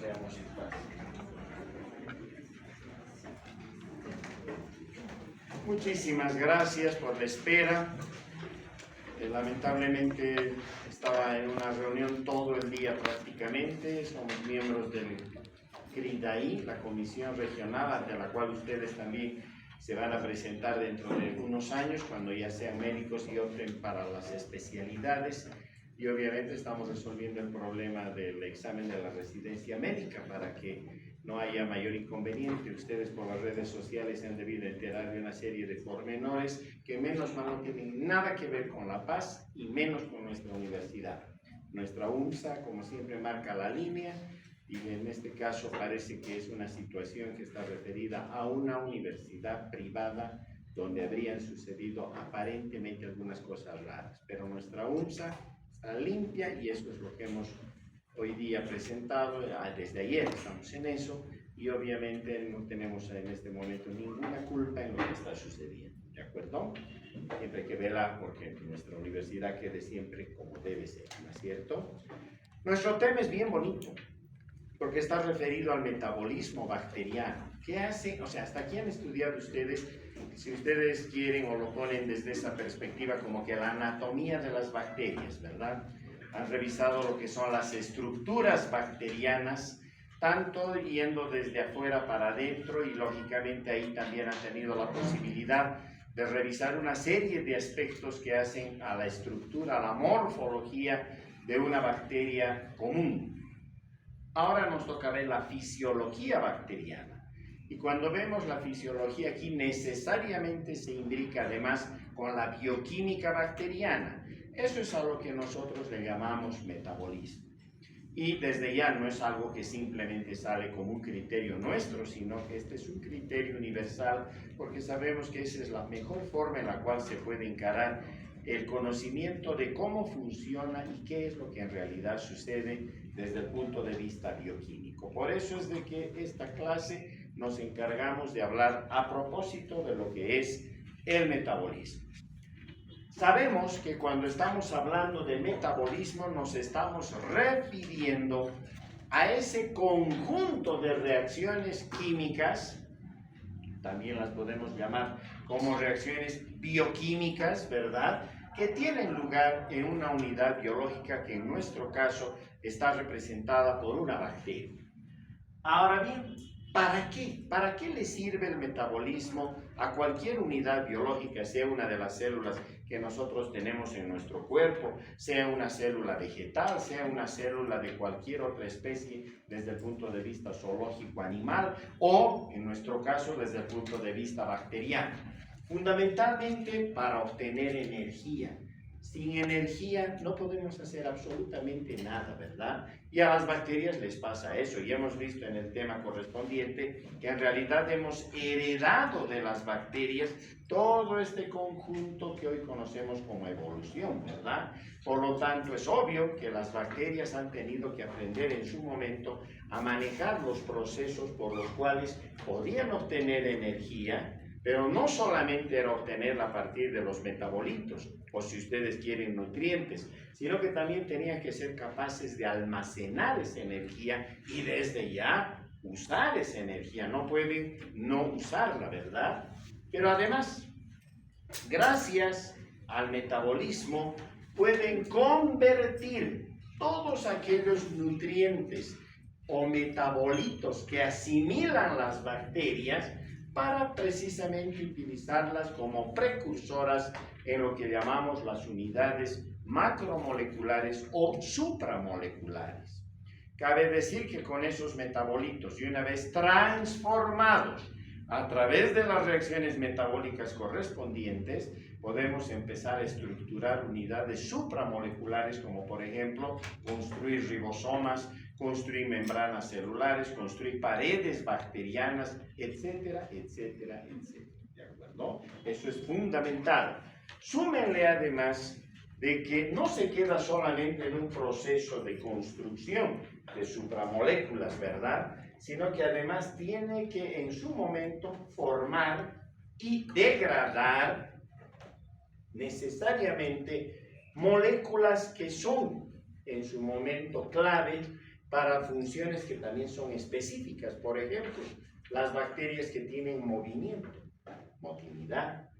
Veamos si pasa. Muchísimas gracias por la espera. Lamentablemente estaba en una reunión todo el día prácticamente. Somos miembros del CRIDAI, la Comisión Regional, ante la cual ustedes también se van a presentar dentro de unos años, cuando ya sean médicos y opten para las especialidades. Y obviamente estamos resolviendo el problema del examen de la residencia médica para que no haya mayor inconveniente. Ustedes por las redes sociales se han debido enterar de una serie de pormenores que menos mal no tienen nada que ver con La Paz y menos con nuestra universidad. Nuestra UNSA, como siempre, marca la línea y en este caso parece que es una situación que está referida a una universidad privada donde habrían sucedido aparentemente algunas cosas raras. Pero nuestra UNSA está limpia y eso es lo que hemos hoy día presentado. Desde ayer estamos en eso y obviamente no tenemos en este momento ninguna culpa en lo que está sucediendo, ¿de acuerdo? Siempre hay que velar porque nuestra universidad quede siempre como debe ser, ¿no es cierto? Nuestro tema es bien bonito porque está referido al metabolismo bacteriano. ¿Qué hace? O sea, hasta aquí han estudiado ustedes, si ustedes quieren o lo ponen desde esa perspectiva, como que la anatomía de las bacterias, ¿verdad? Han revisado lo que son las estructuras bacterianas, tanto yendo desde afuera para adentro, y lógicamente ahí también han tenido la posibilidad de revisar una serie de aspectos que hacen a la estructura, a la morfología de una bacteria común. Ahora nos toca ver la fisiología bacteriana. Y cuando vemos la fisiología aquí, necesariamente se imbrica además con la bioquímica bacteriana. Eso es a lo que nosotros le llamamos metabolismo. Y desde ya no es algo que simplemente sale como un criterio nuestro, sino que este es un criterio universal, porque sabemos que esa es la mejor forma en la cual se puede encarar el conocimiento de cómo funciona y qué es lo que en realidad sucede desde el punto de vista bioquímico. Por eso es de que esta clase nos encargamos de hablar a propósito de lo que es el metabolismo. Sabemos que cuando estamos hablando de metabolismo nos estamos refiriendo a ese conjunto de reacciones químicas, también las podemos llamar como reacciones bioquímicas, ¿verdad?, que tienen lugar en una unidad biológica que en nuestro caso está representada por una bacteria. Ahora bien, ¿para qué? ¿Para qué le sirve el metabolismo a cualquier unidad biológica, sea una de las células que nosotros tenemos en nuestro cuerpo, sea una célula vegetal, sea una célula de cualquier otra especie desde el punto de vista zoológico animal o, en nuestro caso, desde el punto de vista bacteriano? Fundamentalmente para obtener energía. Sin energía no podemos hacer absolutamente nada, ¿verdad? Y a las bacterias les pasa eso. Y hemos visto en el tema correspondiente que en realidad hemos heredado de las bacterias todo este conjunto que hoy conocemos como evolución, ¿verdad? Por lo tanto, es obvio que las bacterias han tenido que aprender en su momento a manejar los procesos por los cuales podían obtener energía, pero no solamente era obtenerla a partir de los metabolitos, o si ustedes quieren nutrientes, sino que también tenían que ser capaces de almacenar esa energía y desde ya usar esa energía. No pueden no usarla, ¿verdad? Pero además, gracias al metabolismo, pueden convertir todos aquellos nutrientes o metabolitos que asimilan las bacterias para precisamente utilizarlas como precursoras en lo que llamamos las unidades macromoleculares o supramoleculares. Cabe decir que con esos metabolitos, y una vez transformados a través de las reacciones metabólicas correspondientes, podemos empezar a estructurar unidades supramoleculares, como por ejemplo construir ribosomas, construir membranas celulares, construir paredes bacterianas, etcétera, etcétera, etcétera. ¿De acuerdo? Eso es fundamental. Súmenle además de que no se queda solamente en un proceso de construcción de supramoléculas, ¿verdad?, sino que además tiene que en su momento formar y degradar necesariamente moléculas que son en su momento clave para funciones que también son específicas. Por ejemplo, las bacterias que tienen movimiento, motilidad,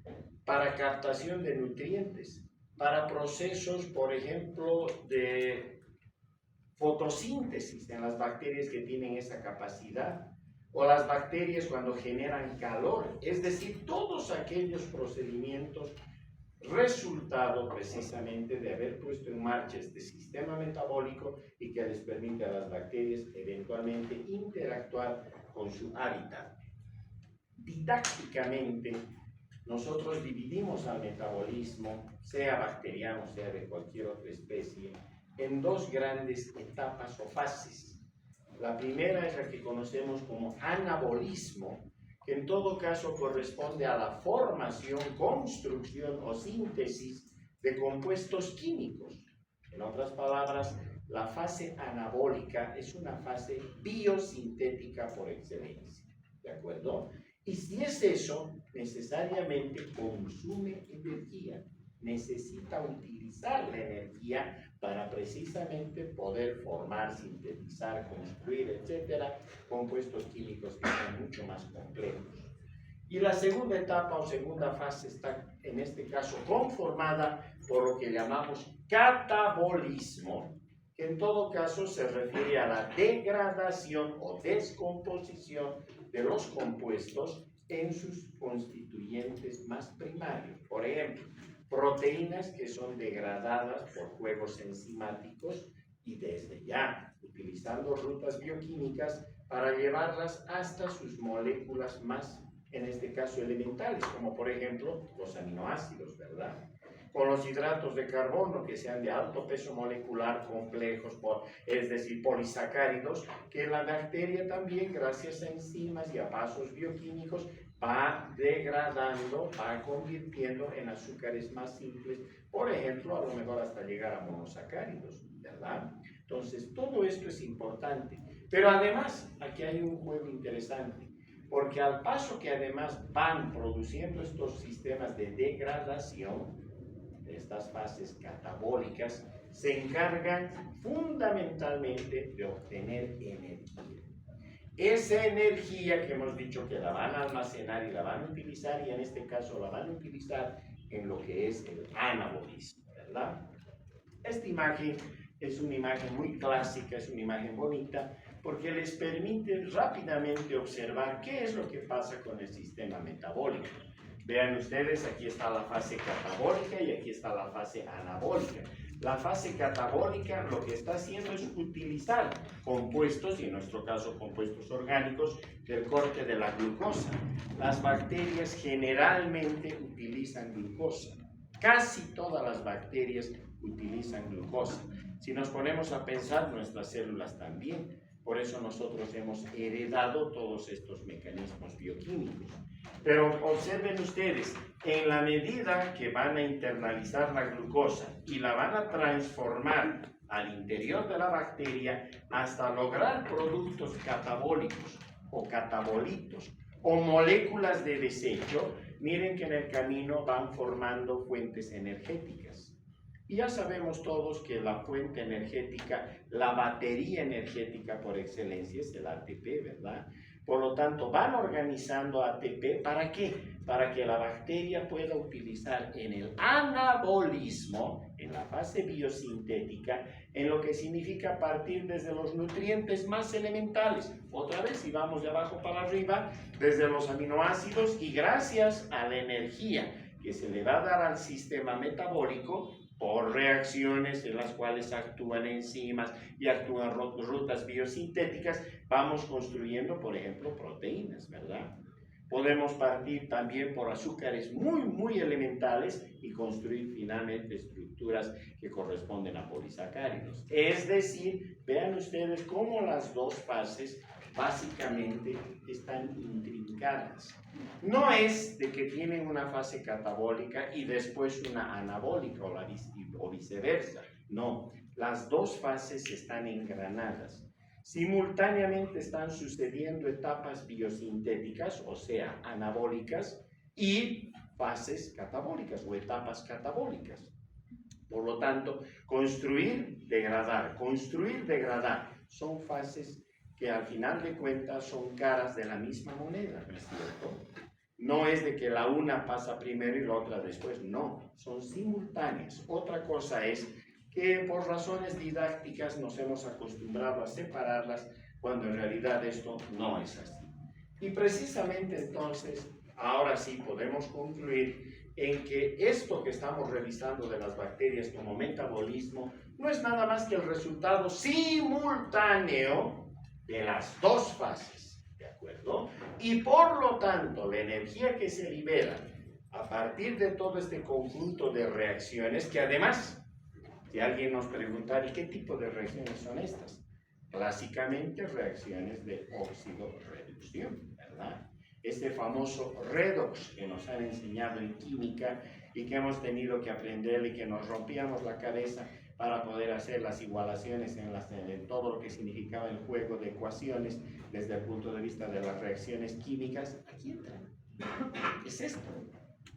para captación de nutrientes, para procesos, por ejemplo, de fotosíntesis en las bacterias que tienen esa capacidad, o las bacterias cuando generan calor, es decir, todos aquellos procedimientos resultado precisamente de haber puesto en marcha este sistema metabólico y que les permite a las bacterias eventualmente interactuar con su hábitat. Didácticamente, nosotros dividimos al metabolismo, sea bacteriano, sea de cualquier otra especie, en dos grandes etapas o fases. La primera es la que conocemos como anabolismo, que en todo caso corresponde a la formación, construcción o síntesis de compuestos químicos. En otras palabras, la fase anabólica es una fase biosintética por excelencia, ¿de acuerdo? Y si es eso, necesariamente consume energía, necesita utilizar la energía para precisamente poder formar, sintetizar, construir, etcétera, compuestos químicos que son mucho más complejos. Y la segunda etapa o segunda fase está, en este caso, conformada por lo que llamamos catabolismo, que en todo caso se refiere a la degradación o descomposición de los compuestos en sus constituyentes más primarios. Por ejemplo, proteínas que son degradadas por juegos enzimáticos y desde ya utilizando rutas bioquímicas para llevarlas hasta sus moléculas más, en este caso, elementales, como por ejemplo los aminoácidos, ¿verdad? Con los hidratos de carbono que sean de alto peso molecular, complejos, es decir, polisacáridos, que la bacteria también, gracias a enzimas y a pasos bioquímicos, va degradando, va convirtiendo en azúcares más simples, por ejemplo, a lo mejor hasta llegar a monosacáridos, ¿verdad? Entonces, todo esto es importante. Pero además, aquí hay un juego interesante, porque al paso que además van produciendo estos sistemas de degradación, estas fases catabólicas, se encargan fundamentalmente de obtener energía. Esa energía que hemos dicho que la van a almacenar y la van a utilizar, y en este caso la van a utilizar en lo que es el anabolismo, ¿verdad? Esta imagen es una imagen muy clásica, es una imagen bonita, porque les permite rápidamente observar qué es lo que pasa con el sistema metabólico. Vean ustedes, aquí está la fase catabólica y aquí está la fase anabólica. La fase catabólica lo que está haciendo es utilizar compuestos, y en nuestro caso compuestos orgánicos, del corte de la glucosa. Las bacterias generalmente utilizan glucosa. Casi todas las bacterias utilizan glucosa. Si nos ponemos a pensar, nuestras células también. Por eso nosotros hemos heredado todos estos mecanismos bioquímicos. Pero observen ustedes, en la medida que van a internalizar la glucosa y la van a transformar al interior de la bacteria hasta lograr productos catabólicos o catabolitos o moléculas de desecho, miren que en el camino van formando fuentes energéticas. Y ya sabemos todos que la fuente energética, la batería energética por excelencia es el ATP, ¿verdad? Por lo tanto, van organizando ATP, ¿para qué? Para que la bacteria pueda utilizar en el anabolismo, en la fase biosintética, en lo que significa partir desde los nutrientes más elementales. Otra vez, si vamos de abajo para arriba, desde los aminoácidos, y gracias a la energía que se le va a dar al sistema metabólico, por reacciones en las cuales actúan enzimas y actúan rutas biosintéticas, vamos construyendo, por ejemplo, proteínas, ¿verdad? Podemos partir también por azúcares muy elementales y construir finalmente estructuras que corresponden a polisacáridos. Es decir, vean ustedes cómo las dos fases básicamente están intrincadas. No es de que tienen una fase catabólica y después una anabólica o viceversa. No, las dos fases están engranadas. Simultáneamente están sucediendo etapas biosintéticas, o sea, anabólicas, y fases catabólicas o etapas catabólicas. Por lo tanto, construir, degradar, son fases que al final de cuentas son caras de la misma moneda, ¿no es cierto? No es de que la una pasa primero y la otra después, no, son simultáneas. Otra cosa es que por razones didácticas nos hemos acostumbrado a separarlas cuando en realidad esto no es así. Y precisamente entonces, ahora sí podemos concluir en que esto que estamos revisando de las bacterias como metabolismo no es nada más que el resultado simultáneo de las dos fases, ¿de acuerdo? Y por lo tanto, la energía que se libera a partir de todo este conjunto de reacciones, que además, si alguien nos preguntara, ¿y qué tipo de reacciones son estas? Clásicamente reacciones de óxido-reducción, ¿verdad? Este famoso redox que nos han enseñado en química y que hemos tenido que aprender y que nos rompíamos la cabeza para poder hacer las igualaciones en todo lo que significaba el juego de ecuaciones desde el punto de vista de las reacciones químicas. Aquí entra. Es esto,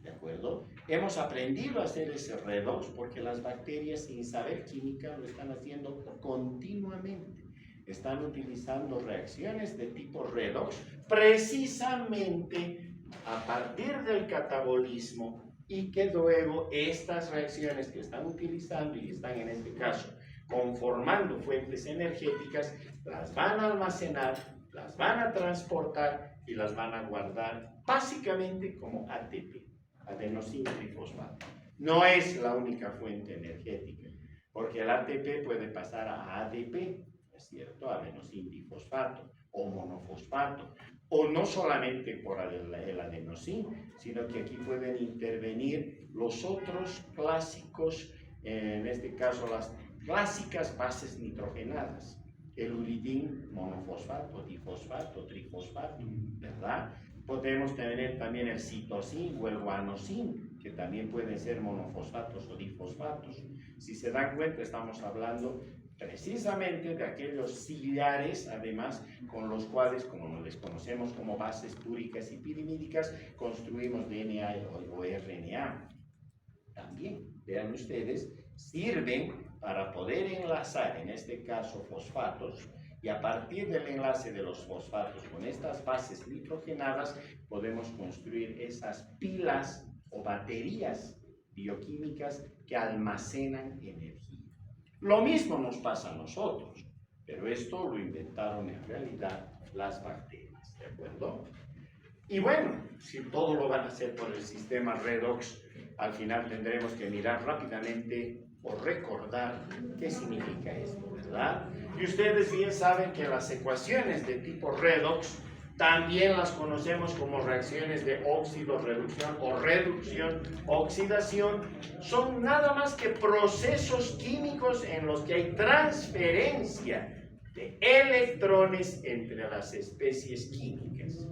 ¿de acuerdo? Hemos aprendido a hacer ese redox porque las bacterias, sin saber química, lo están haciendo continuamente. Están utilizando reacciones de tipo redox precisamente a partir del catabolismo, y que luego estas reacciones que están utilizando y están en este caso conformando fuentes energéticas, las van a almacenar, las van a transportar y las van a guardar básicamente como ATP, adenosina trifosfato. No es la única fuente energética, porque el ATP puede pasar a ADP, ¿es cierto? Adenosina difosfato o monofosfato, o no solamente por el adenosín, sino que aquí pueden intervenir los otros clásicos, en este caso las clásicas bases nitrogenadas, el uridín, monofosfato, difosfato, trifosfato, ¿verdad? Podemos tener también el citosín o el guanosín, que también pueden ser monofosfatos o difosfatos. Si se dan cuenta, estamos hablando precisamente de aquellos sillares, además, con los cuales, como les conocemos como bases púricas y pirimídicas, construimos DNA o RNA. También, vean ustedes, sirven para poder enlazar, en este caso, fosfatos, y a partir del enlace de los fosfatos con estas bases nitrogenadas, podemos construir esas pilas o baterías bioquímicas que almacenan energía. Lo mismo nos pasa a nosotros, pero esto lo inventaron en realidad las bacterias, ¿de acuerdo? Y bueno, si todo lo van a hacer por el sistema redox, al final tendremos que mirar rápidamente o recordar qué significa esto, ¿verdad? Y ustedes bien saben que las ecuaciones de tipo redox también las conocemos como reacciones de óxido-reducción o reducción-oxidación. Son nada más que procesos químicos en los que hay transferencia de electrones entre las especies químicas.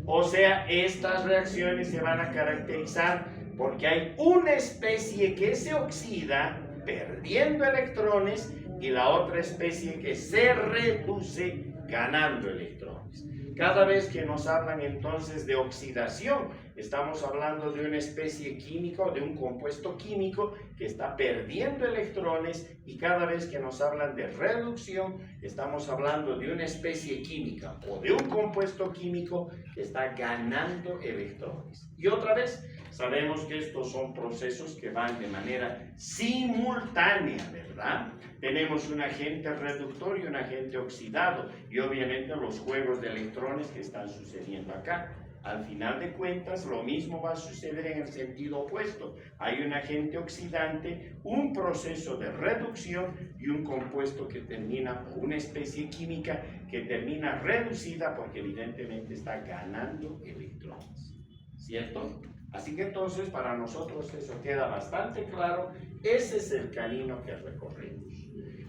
O sea, estas reacciones se van a caracterizar porque hay una especie que se oxida perdiendo electrones y la otra especie que se reduce ganando electrones. Cada vez que nos hablan entonces de oxidación, estamos hablando de una especie química o de un compuesto químico que está perdiendo electrones, y cada vez que nos hablan de reducción, estamos hablando de una especie química o de un compuesto químico que está ganando electrones. Y otra vez, sabemos que estos son procesos que van de manera simultánea, ¿verdad? Tenemos un agente reductor y un agente oxidado, y obviamente los juegos de electrones que están sucediendo acá. Al final de cuentas, lo mismo va a suceder en el sentido opuesto. Hay un agente oxidante, un proceso de reducción y un compuesto que termina, o una especie química que termina reducida porque evidentemente está ganando electrones, ¿cierto? Así que entonces para nosotros eso queda bastante claro. Ese es el camino que recorremos.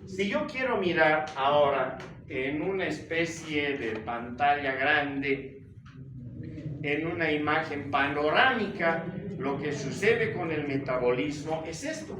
Si yo quiero mirar ahora en una especie de pantalla grande, en una imagen panorámica, lo que sucede con el metabolismo es esto.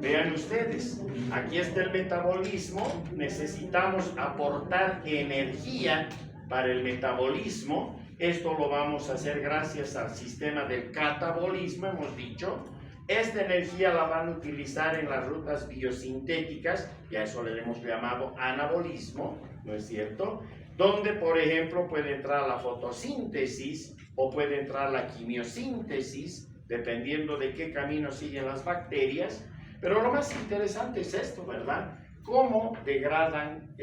Vean ustedes, aquí está el metabolismo, necesitamos aportar energía para el metabolismo. Esto lo vamos a hacer gracias al sistema del catabolismo, hemos dicho. Esta energía la van a utilizar en las rutas biosintéticas, y a eso le hemos llamado anabolismo, ¿no es cierto? Donde, por ejemplo, puede entrar la fotosíntesis o puede entrar la quimiosíntesis, dependiendo de qué camino siguen las bacterias. Pero lo más interesante es esto, ¿verdad? Cómo degradan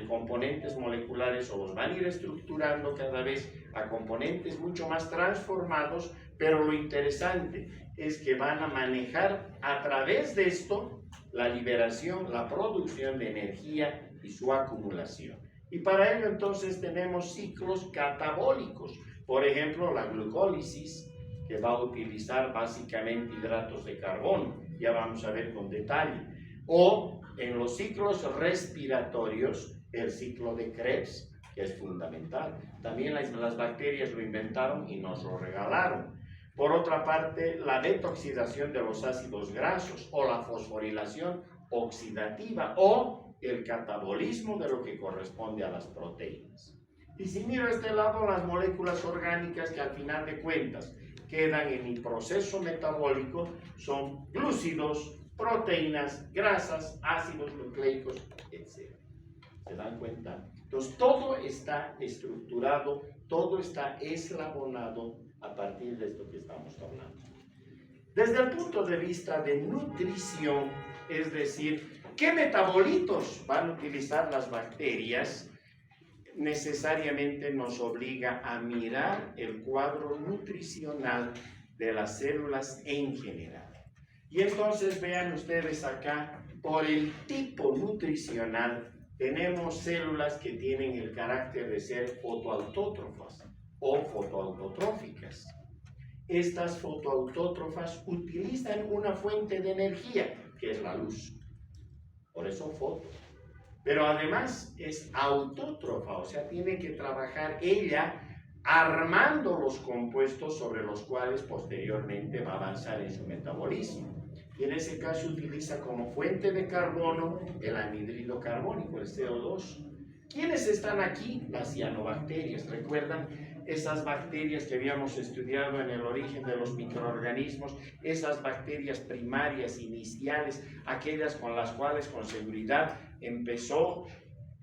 componentes moleculares o los van a ir estructurando cada vez a componentes mucho más transformados, pero lo interesante es que van a manejar a través de esto la liberación, la producción de energía y su acumulación. Y para ello entonces tenemos ciclos catabólicos, por ejemplo la glucólisis, que va a utilizar básicamente hidratos de carbono, ya vamos a ver con detalle, o en los ciclos respiratorios, el ciclo de Krebs, que es fundamental. También las bacterias lo inventaron y nos lo regalaron. Por otra parte, la detoxidación de los ácidos grasos o la fosforilación oxidativa o el catabolismo de lo que corresponde a las proteínas. Y si miro a este lado, las moléculas orgánicas que al final de cuentas quedan en el proceso metabólico son glúcidos, proteínas, grasas, ácidos nucleicos, etc. ¿Se dan cuenta? Entonces todo está estructurado, todo está eslabonado a partir de esto que estamos hablando. Desde el punto de vista de nutrición, es decir, ¿qué metabolitos van a utilizar las bacterias? Necesariamente nos obliga a mirar el cuadro nutricional de las células en general. Y entonces vean ustedes acá, por el tipo nutricional, tenemos células que tienen el carácter de ser fotoautótrofas o fotoautotróficas. Estas fotoautótrofas utilizan una fuente de energía, que es la luz. Por eso foto. Pero además es autótrofa, o sea, tiene que trabajar ella armando los compuestos sobre los cuales posteriormente va a avanzar en su metabolismo. Y en ese caso utiliza como fuente de carbono el anhídrido carbónico, el CO2. ¿Quiénes están aquí? Las cianobacterias. ¿Recuerdan esas bacterias que habíamos estudiado en el origen de los microorganismos? Esas bacterias primarias, iniciales, aquellas con las cuales con seguridad empezó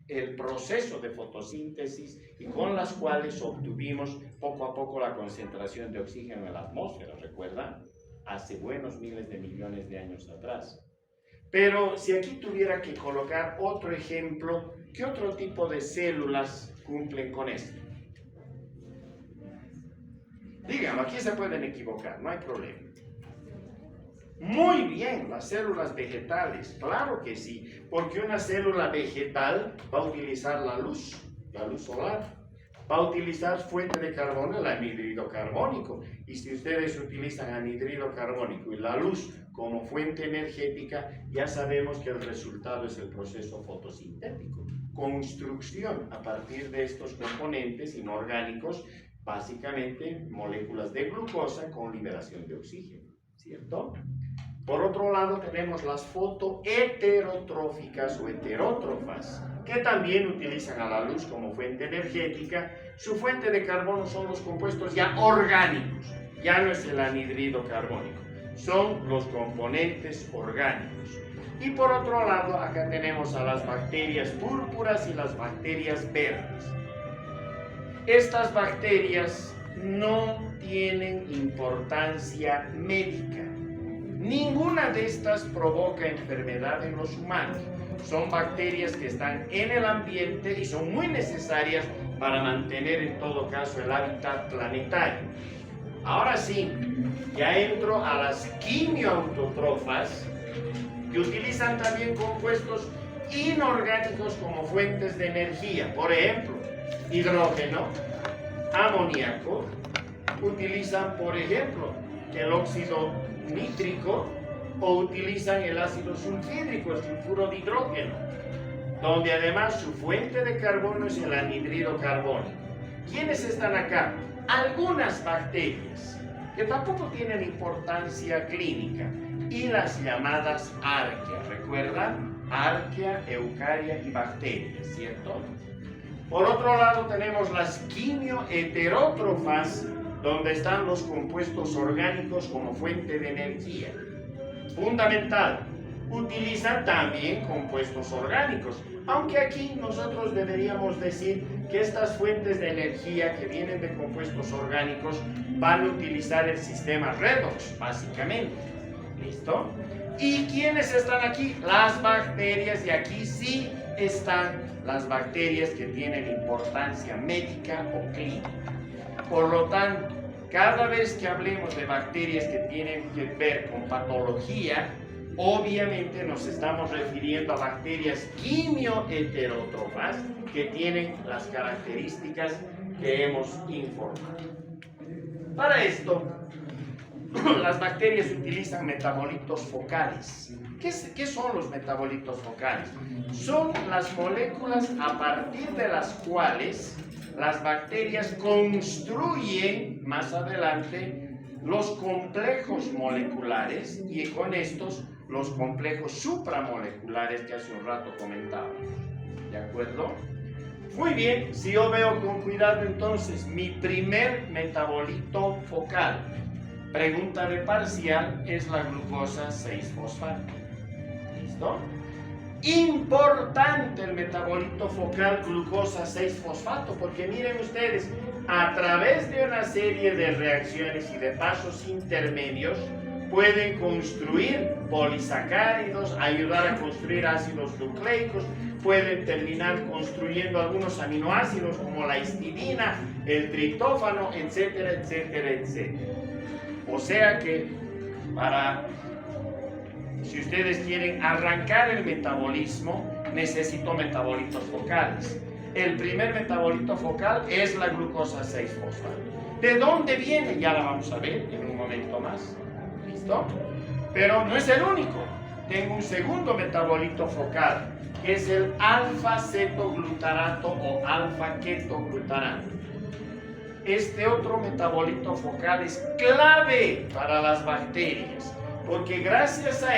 el proceso de fotosíntesis y con las cuales obtuvimos poco a poco la concentración de oxígeno en la atmósfera, ¿recuerdan? Hace buenos miles de millones de años atrás. Pero si aquí tuviera que colocar otro ejemplo, ¿qué otro tipo de células cumplen con esto? Díganlo, aquí se pueden equivocar, no hay problema. Muy bien, las células vegetales, claro que sí, porque una célula vegetal va a utilizar la luz solar, va a utilizar fuente de carbono, el anhídrido carbónico, y si ustedes utilizan anhídrido carbónico y la luz como fuente energética, ya sabemos que el resultado es el proceso fotosintético, construcción a partir de estos componentes inorgánicos, básicamente moléculas de glucosa con liberación de oxígeno, ¿cierto? Por otro lado tenemos las fotoheterotróficas o heterótrofas, que también utilizan a la luz como fuente energética. Su fuente de carbono son los compuestos ya orgánicos, ya no es el anhídrido carbónico, son los componentes orgánicos. Y por otro lado, acá tenemos a las bacterias púrpuras y las bacterias verdes. Estas bacterias no tienen importancia médica. Ninguna de estas provoca enfermedad en los humanos. Son bacterias que están en el ambiente y son muy necesarias para mantener en todo caso el hábitat planetario. Ahora sí, ya entro a las quimioautótrofas, que utilizan también compuestos inorgánicos como fuentes de energía. Por ejemplo, hidrógeno, amoníaco, utilizan por ejemplo el óxido nítrico o utilizan el ácido sulfídrico, el sulfuro de hidrógeno, donde además su fuente de carbono es el anhídrido carbónico. ¿Quiénes están acá? Algunas bacterias que tampoco tienen importancia clínica y las llamadas arqueas, ¿recuerdan? Arquea, eucaria y bacterias, ¿cierto? Por otro lado tenemos las quimioheterótrofas, donde están los compuestos orgánicos como fuente de energía. fundamental, utilizan también compuestos orgánicos, aunque aquí nosotros deberíamos decir que estas fuentes de energía que vienen de compuestos orgánicos van a utilizar el sistema redox, básicamente. ¿Listo? ¿Y quiénes están aquí? Las bacterias, y aquí sí están las bacterias que tienen importancia médica o clínica. Por lo tanto, cada vez que hablemos de bacterias que tienen que ver con patología, obviamente nos estamos refiriendo a bacterias quimioheterótrofas que tienen las características que hemos informado. Para esto, las bacterias utilizan metabolitos focales. ¿Qué son los metabolitos focales? Son las moléculas a partir de las cuales las bacterias construyen más adelante los complejos moleculares, y con estos los complejos supramoleculares que hace un rato comentábamos. ¿De acuerdo? Muy bien, si yo veo con cuidado entonces mi primer metabolito focal, pregunta de parcial, es la glucosa 6-fosfato. ¿Listo? Importante el metabolito focal glucosa 6-fosfato, porque miren ustedes, a través de una serie de reacciones y de pasos intermedios pueden construir polisacáridos, ayudar a construir ácidos nucleicos, pueden terminar construyendo algunos aminoácidos como la histidina, el triptófano, etcétera, etcétera, etcétera. O sea que si ustedes quieren arrancar el metabolismo, necesito metabolitos focales. El primer metabolito focal es la glucosa 6-fosfato. ¿De dónde viene? Ya la vamos a ver en un momento más. ¿Listo? Pero no es el único. Tengo un segundo metabolito focal, que es el alfa-cetoglutarato o alfa-ketoglutarato. Este otro metabolito focal es clave para las bacterias, porque gracias a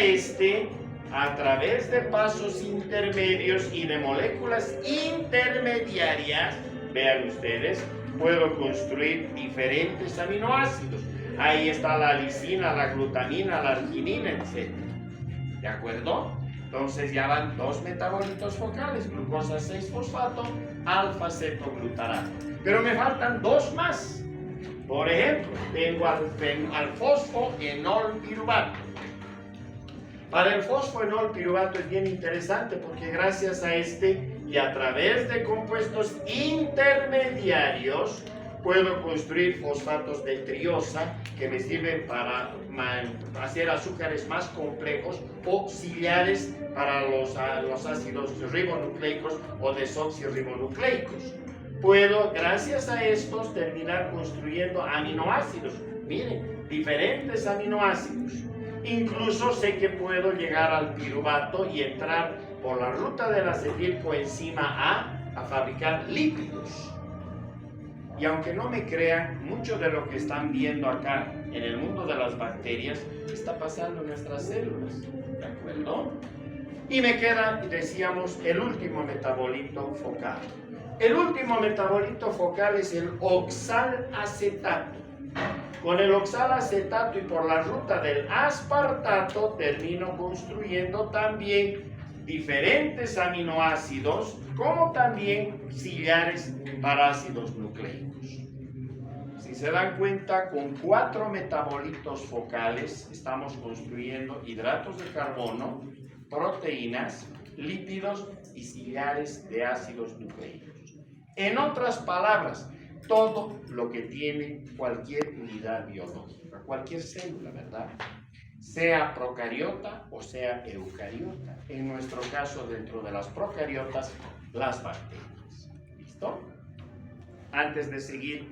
a través de pasos intermedios y de moléculas intermediarias, vean ustedes, puedo construir diferentes aminoácidos. Ahí está la lisina, la glutamina, la arginina, etc. ¿De acuerdo? Entonces ya van dos metabolitos focales, glucosa 6-fosfato, alfa-cetoglutarato. Pero me faltan dos más. Por ejemplo, tengo al fosfoenolpiruvato. Para el fosfoenolpiruvato es bien interesante porque gracias a y a través de compuestos intermediarios puedo construir fosfatos de triosa que me sirven para hacer azúcares más complejos o ciliares para los ácidos ribonucleicos o desoxirribonucleicos. Puedo, gracias a estos, terminar construyendo aminoácidos. Miren, diferentes aminoácidos. Incluso sé que puedo llegar al piruvato y entrar por la ruta de la acetilcoenzima A fabricar lípidos. Y aunque no me crean, mucho de lo que están viendo acá en el mundo de las bacterias está pasando en nuestras células. ¿De acuerdo? Y me queda, decíamos, el último metabolito focal. El último metabolito focal es el oxalacetato. Con el oxalacetato y por la ruta del aspartato termino construyendo también diferentes aminoácidos, como también ciliares para ácidos nucleicos. Si se dan cuenta, con 4 metabolitos focales estamos construyendo hidratos de carbono, proteínas, lípidos y ciliares de ácidos nucleicos. En otras palabras, todo lo que tiene cualquier unidad biológica, cualquier célula, ¿verdad? Sea procariota o sea eucariota. En nuestro caso, dentro de las procariotas, las bacterias. ¿Listo? Antes de seguir,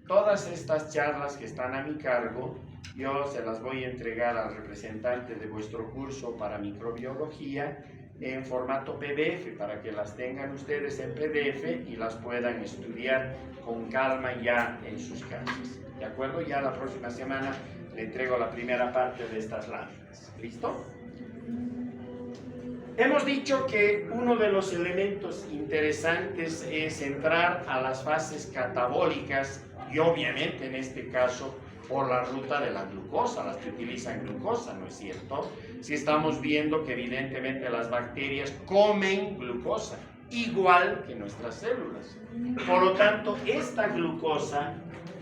todas estas charlas que están a mi cargo, yo se las voy a entregar al representante de vuestro curso para microbiología en formato PDF para que las tengan ustedes en PDF y las puedan estudiar con calma ya en sus casas. ¿De acuerdo? Ya la próxima semana le entrego la primera parte de estas láminas. ¿Listo? Hemos dicho que uno de los elementos interesantes es entrar a las fases catabólicas y obviamente en este caso por la ruta de la glucosa, las que utilizan glucosa, ¿no es cierto? Si estamos viendo que evidentemente las bacterias comen glucosa, igual que nuestras células. Por lo tanto, esta glucosa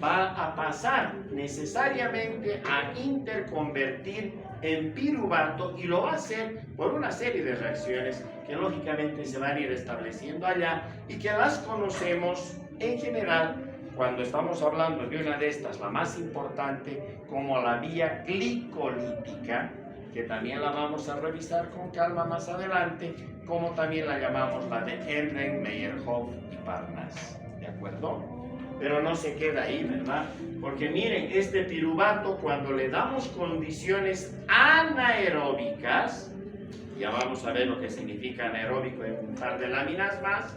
va a pasar necesariamente a interconvertir en piruvato y lo va a hacer por una serie de reacciones que lógicamente se van a ir estableciendo allá y que las conocemos en general cuando estamos hablando de una de estas, la más importante, como la vía glicolítica, que también la vamos a revisar con calma más adelante, como también la llamamos la de Erdheim, Meyerhof y Parnas, ¿de acuerdo? Pero no se queda ahí, ¿verdad? Porque miren, este piruvato, cuando le damos condiciones anaeróbicas, ya vamos a ver lo que significa anaeróbico en un par de láminas más,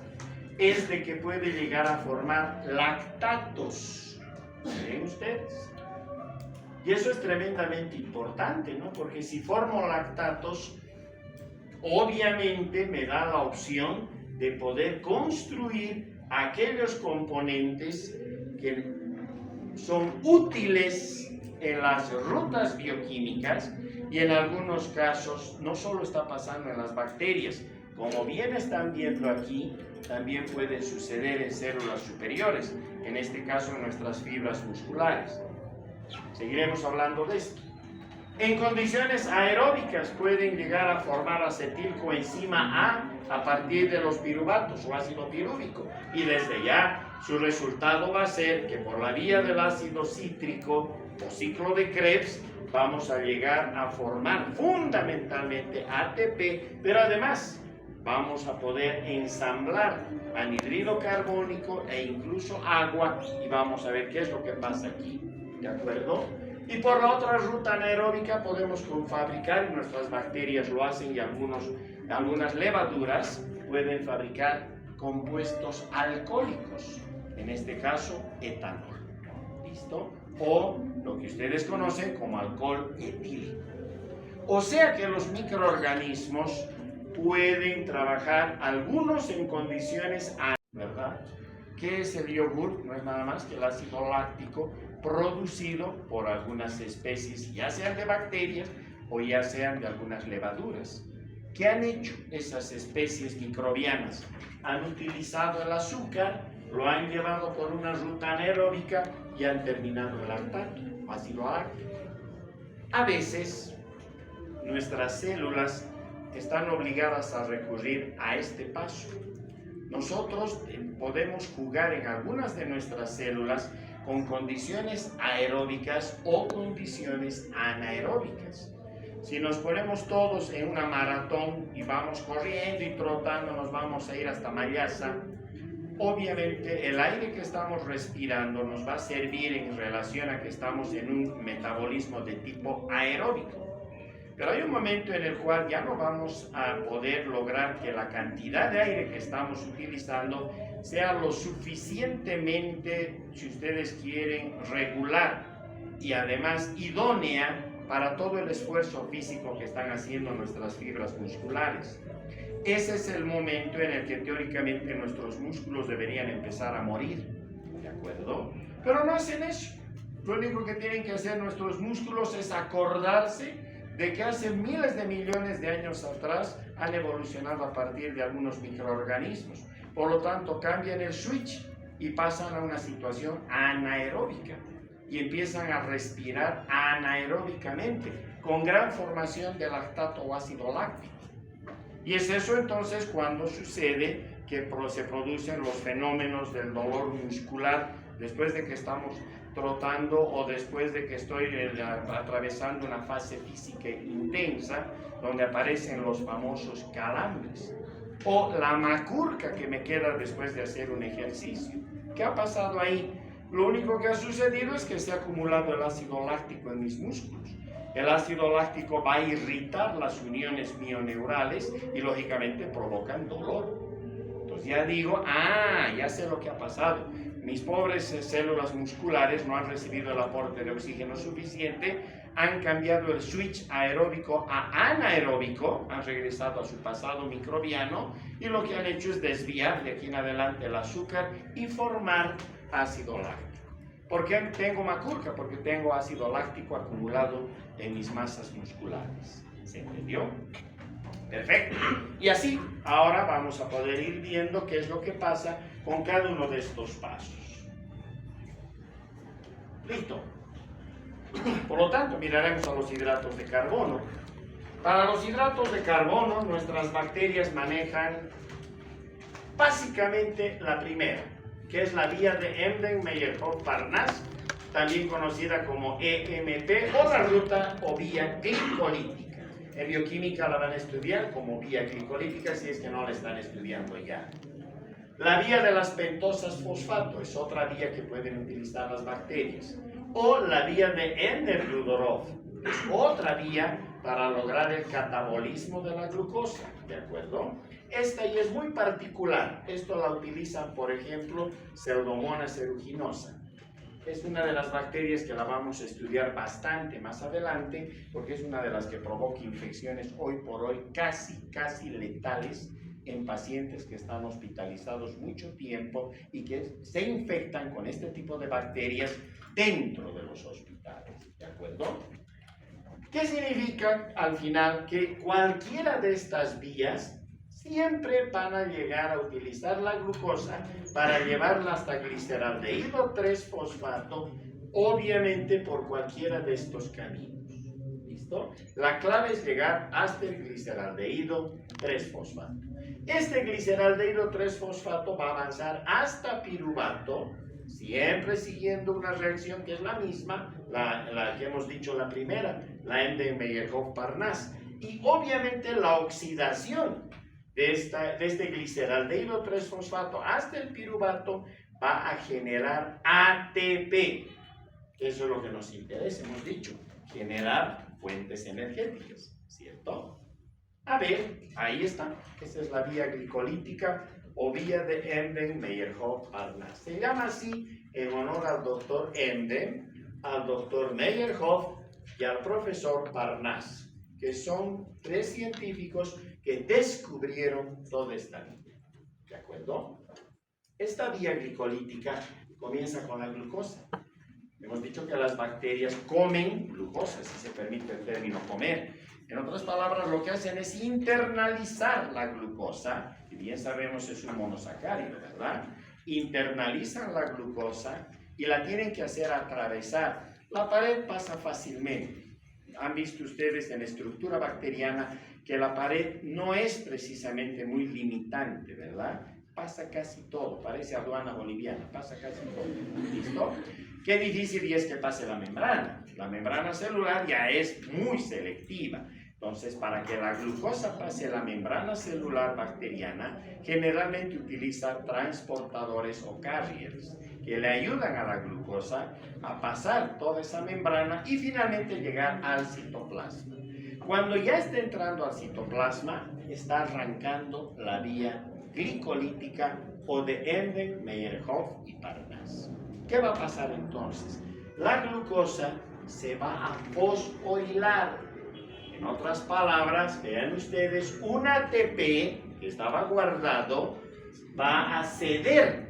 es de que puede llegar a formar lactatos. ¿Ven ustedes? Y eso es tremendamente importante, ¿no? Porque si formo lactatos, obviamente me da la opción de poder construir aquellos componentes que son útiles en las rutas bioquímicas y en algunos casos no solo está pasando en las bacterias, como bien están viendo aquí, también puede suceder en células superiores, en este caso en nuestras fibras musculares. Seguiremos hablando de esto. En condiciones aeróbicas pueden llegar a formar acetilcoenzima A partir de los piruvatos o ácido pirúvico, y desde ya su resultado va a ser que por la vía del ácido cítrico o ciclo de Krebs vamos a llegar a formar fundamentalmente ATP, pero además vamos a poder ensamblar anhidrido carbónico e incluso agua, y vamos a ver qué es lo que pasa aquí, ¿de acuerdo? Y por la otra ruta anaeróbica podemos fabricar, y nuestras bacterias lo hacen, y algunas levaduras pueden fabricar compuestos alcohólicos, en este caso etanol, ¿listo? O lo que ustedes conocen como alcohol etílico. O sea que los microorganismos pueden trabajar, algunos en condiciones ¿verdad? ¿Qué es el yogur? No es nada más que el ácido láctico producido por algunas especies, ya sean de bacterias o ya sean de algunas levaduras. ¿Qué han hecho esas especies microbianas? Han utilizado el azúcar, lo han llevado por una ruta anaeróbica y han terminado el lactato, ácido láctico. A veces, nuestras células están obligadas a recurrir a este paso. Nosotros podemos jugar en algunas de nuestras células con condiciones aeróbicas o condiciones anaeróbicas. Si nos ponemos todos en una maratón y vamos corriendo y trotando, nos vamos a ir hasta Mayasa, obviamente el aire que estamos respirando nos va a servir en relación a que estamos en un metabolismo de tipo aeróbico. Pero hay un momento en el cual ya no vamos a poder lograr que la cantidad de aire que estamos utilizando sea lo suficientemente, si ustedes quieren, regular y además idónea para todo el esfuerzo físico que están haciendo nuestras fibras musculares. Ese es el momento en el que teóricamente nuestros músculos deberían empezar a morir, ¿de acuerdo? Pero no hacen eso. Lo único que tienen que hacer nuestros músculos es acordarse de que hace miles de millones de años atrás han evolucionado a partir de algunos microorganismos. Por lo tanto, cambian el switch y pasan a una situación anaeróbica y empiezan a respirar anaeróbicamente, con gran formación de lactato o ácido láctico. Y es eso entonces cuando sucede que se producen los fenómenos del dolor muscular después de que estamos trotando o después de que estoy atravesando una fase física intensa, donde aparecen los famosos calambres, o la macurca que me queda después de hacer un ejercicio. ¿Qué ha pasado ahí? Lo único que ha sucedido es que se ha acumulado el ácido láctico en mis músculos. El ácido láctico va a irritar las uniones mioneurales y lógicamente provocan dolor. Entonces ya digo, ya sé lo que ha pasado. Mis pobres células musculares no han recibido el aporte de oxígeno suficiente, han cambiado el switch aeróbico a anaeróbico, han regresado a su pasado microbiano y lo que han hecho es desviar de aquí en adelante el azúcar y formar ácido láctico. ¿Por qué tengo macurca? Porque tengo ácido láctico acumulado en mis masas musculares. ¿Se entendió? Perfecto. Y así, ahora vamos a poder ir viendo qué es lo que pasa con cada uno de estos pasos. Listo. Por lo tanto, miraremos a los hidratos de carbono. Para los hidratos de carbono, nuestras bacterias manejan básicamente la primera, que es la vía de Embden-Meyerhof-Parnas, también conocida como EMP, o la ruta o vía glicolítica. En bioquímica la van a estudiar como vía glicolítica si es que no la están estudiando ya. La vía de las pentosas fosfato es otra vía que pueden utilizar las bacterias. O la vía de Ender-Ludorov es otra vía para lograr el catabolismo de la glucosa, ¿de acuerdo? Esta ya es muy particular. Esto la utilizan, por ejemplo, Pseudomonas aeruginosa. Es una de las bacterias que la vamos a estudiar bastante más adelante, porque es una de las que provoca infecciones hoy por hoy casi letales en pacientes que están hospitalizados mucho tiempo y que se infectan con este tipo de bacterias dentro de los hospitales, ¿de acuerdo? ¿Qué significa al final? Que cualquiera de estas vías siempre van a llegar a utilizar la glucosa para llevarla hasta gliceraldehído 3-fosfato, obviamente por cualquiera de estos caminos. ¿Listo? La clave es llegar hasta el gliceraldehído 3-fosfato. Este gliceraldehído 3-fosfato va a avanzar hasta piruvato, siempre siguiendo una reacción que es la misma, la que hemos dicho la primera, la Embden-Meyerhof-Parnas, y obviamente la oxidación de este gliceraldehído 3-fosfato hasta el piruvato va a generar ATP. Eso es lo que nos interesa, hemos dicho, generar fuentes energéticas, ¿cierto? A ver, ahí está, esa es la vía glicolítica o vía de Embden-Meyerhof-Parnas. Se llama así en honor al doctor Embden, al doctor Meyerhof y al profesor Parnas, que son tres científicos que descubrieron toda esta vía. ¿De acuerdo? Esta vía glicolítica comienza con la glucosa. Hemos dicho que las bacterias comen glucosa, si se permite el término comer. En otras palabras, lo que hacen es internalizar la glucosa, y bien sabemos es un monosacárido, ¿verdad? Internalizan la glucosa y la tienen que hacer atravesar. La pared pasa fácilmente. Han visto ustedes en estructura bacteriana que la pared no es precisamente muy limitante, ¿verdad? Pasa casi todo, parece aduana boliviana, pasa casi todo. ¿Listo? Qué difícil es que pase la membrana. La membrana celular ya es muy selectiva. Entonces, para que la glucosa pase la membrana celular bacteriana, generalmente utiliza transportadores o carriers que le ayudan a la glucosa a pasar toda esa membrana y finalmente llegar al citoplasma. Cuando ya está entrando al citoplasma, está arrancando la vía glicolítica o de Embden, Meyerhof y Parnas. ¿Qué va a pasar entonces? La glucosa se va a fosforilar. En otras palabras, vean ustedes, un ATP que estaba guardado va a ceder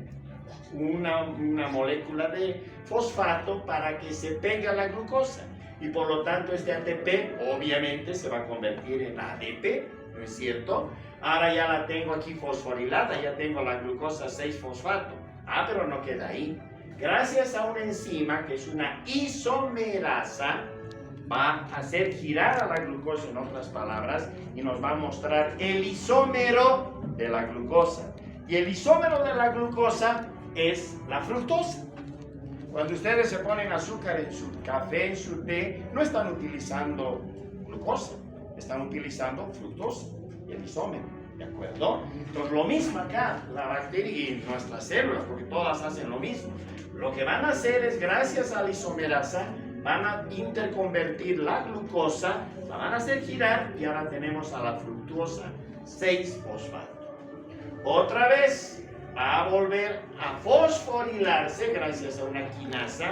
una molécula de fosfato para que se pegue a la glucosa. Y por lo tanto este ATP obviamente se va a convertir en ADP, ¿no es cierto? Ahora ya la tengo aquí fosforilada, ya tengo la glucosa 6-fosfato. Ah, pero no queda ahí. Gracias a una enzima que es una isomerasa, va a hacer girar a la glucosa, en otras palabras, y nos va a mostrar el isómero de la glucosa. Y el isómero de la glucosa es la fructosa. Cuando ustedes se ponen azúcar en su café, en su té, no están utilizando glucosa, están utilizando fructosa, el isómero, ¿de acuerdo? Entonces lo mismo acá, la bacteria y nuestras células, porque todas hacen lo mismo. Lo que van a hacer es, gracias a la isomerasa, van a interconvertir la glucosa, la van a hacer girar y ahora tenemos a la fructosa 6-fosfato. Otra vez va a volver a fosforilarse gracias a una quinasa.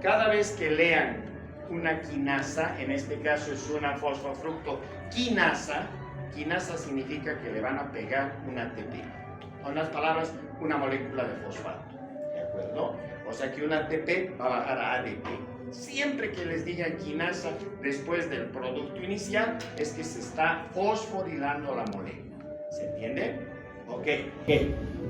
Cada vez que lean una quinasa, en este caso es una fosfofructoquinasa, quinasa significa que le van a pegar un ATP. En otras palabras, una molécula de fosfato. ¿De acuerdo? O sea que un ATP va a bajar a ADP. Siempre que les digan quinasa después del producto inicial, es que se está fosforilando la molécula. ¿Se entiende? Ok.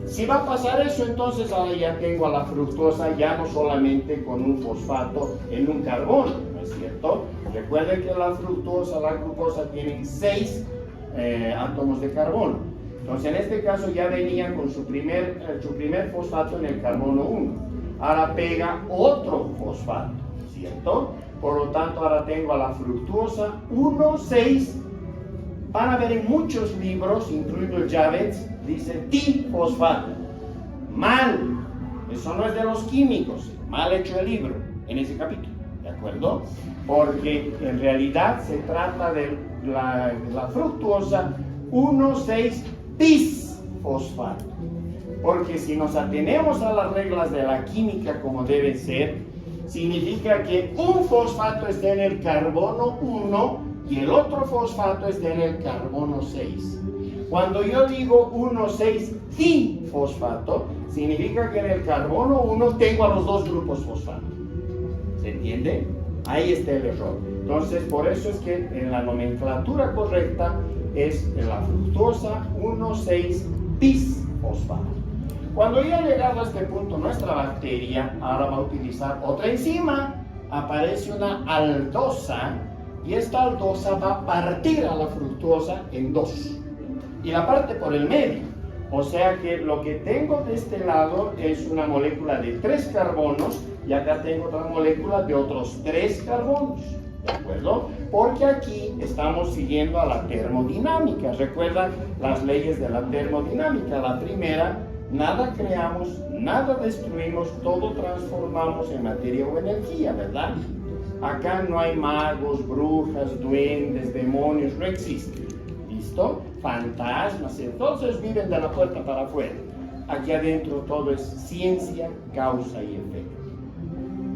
Si va a pasar eso, entonces ahora ya tengo a la fructosa ya no solamente con un fosfato en un carbono, ¿no es cierto? Recuerden que la fructosa, la glucosa tienen 6 átomos de carbono. Entonces en este caso ya venía con su primer fosfato en el carbono 1. Ahora pega otro fosfato, ¿cierto? Por lo tanto ahora tengo a la fructosa 1,6. Van a ver en muchos libros, incluido el Javits, dice tifosfato. Mal. Eso no es de los químicos. Mal hecho el libro en ese capítulo. ¿De acuerdo? Porque en realidad se trata de la fructuosa 1,6 bisfosfato. Porque si nos atenemos a las reglas de la química como debe ser, significa que un fosfato está en el carbono 1 y el otro fosfato está en el carbono 6. Cuando yo digo 1,6 difosfato, significa que en el carbono 1 tengo a los dos grupos fosfato. ¿Se entiende? Ahí está el error. Entonces, por eso es que en la nomenclatura correcta es la fructosa 1,6 bisfosfato. Cuando ya ha llegado a este punto nuestra bacteria, ahora va a utilizar otra enzima. Aparece una aldosa y esta aldosa va a partir a la fructosa en 2 y la parte por el medio. O sea que lo que tengo de este lado es una molécula de 3 carbonos y acá tengo otra molécula de otros 3 carbonos. ¿De acuerdo? Porque aquí estamos siguiendo a la termodinámica. ¿Recuerdan las leyes de la termodinámica? La primera, nada creamos, nada destruimos, todo transformamos en materia o energía, ¿verdad? Acá no hay magos, brujas, duendes, demonios, no existen. ¿Listo? Fantasmas, entonces viven de la puerta para afuera. Aquí adentro todo es ciencia, causa y efecto.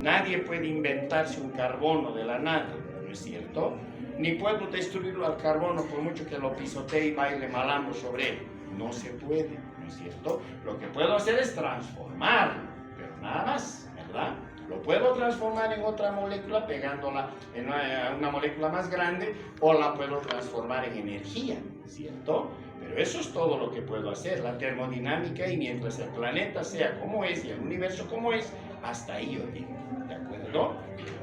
Nadie puede inventarse un carbono de la nada, ¿no es cierto? Ni puedo destruirlo al carbono por mucho que lo pisotee y baile malambo sobre él. No se puede, ¿no es cierto? Lo que puedo hacer es transformarlo, pero nada más, ¿verdad? Lo puedo transformar en otra molécula pegándola en una molécula más grande o la puedo transformar en energía, ¿cierto? Pero eso es todo lo que puedo hacer, la termodinámica, y mientras el planeta sea como es y el universo como es, hasta ahí yo digo, ¿de acuerdo?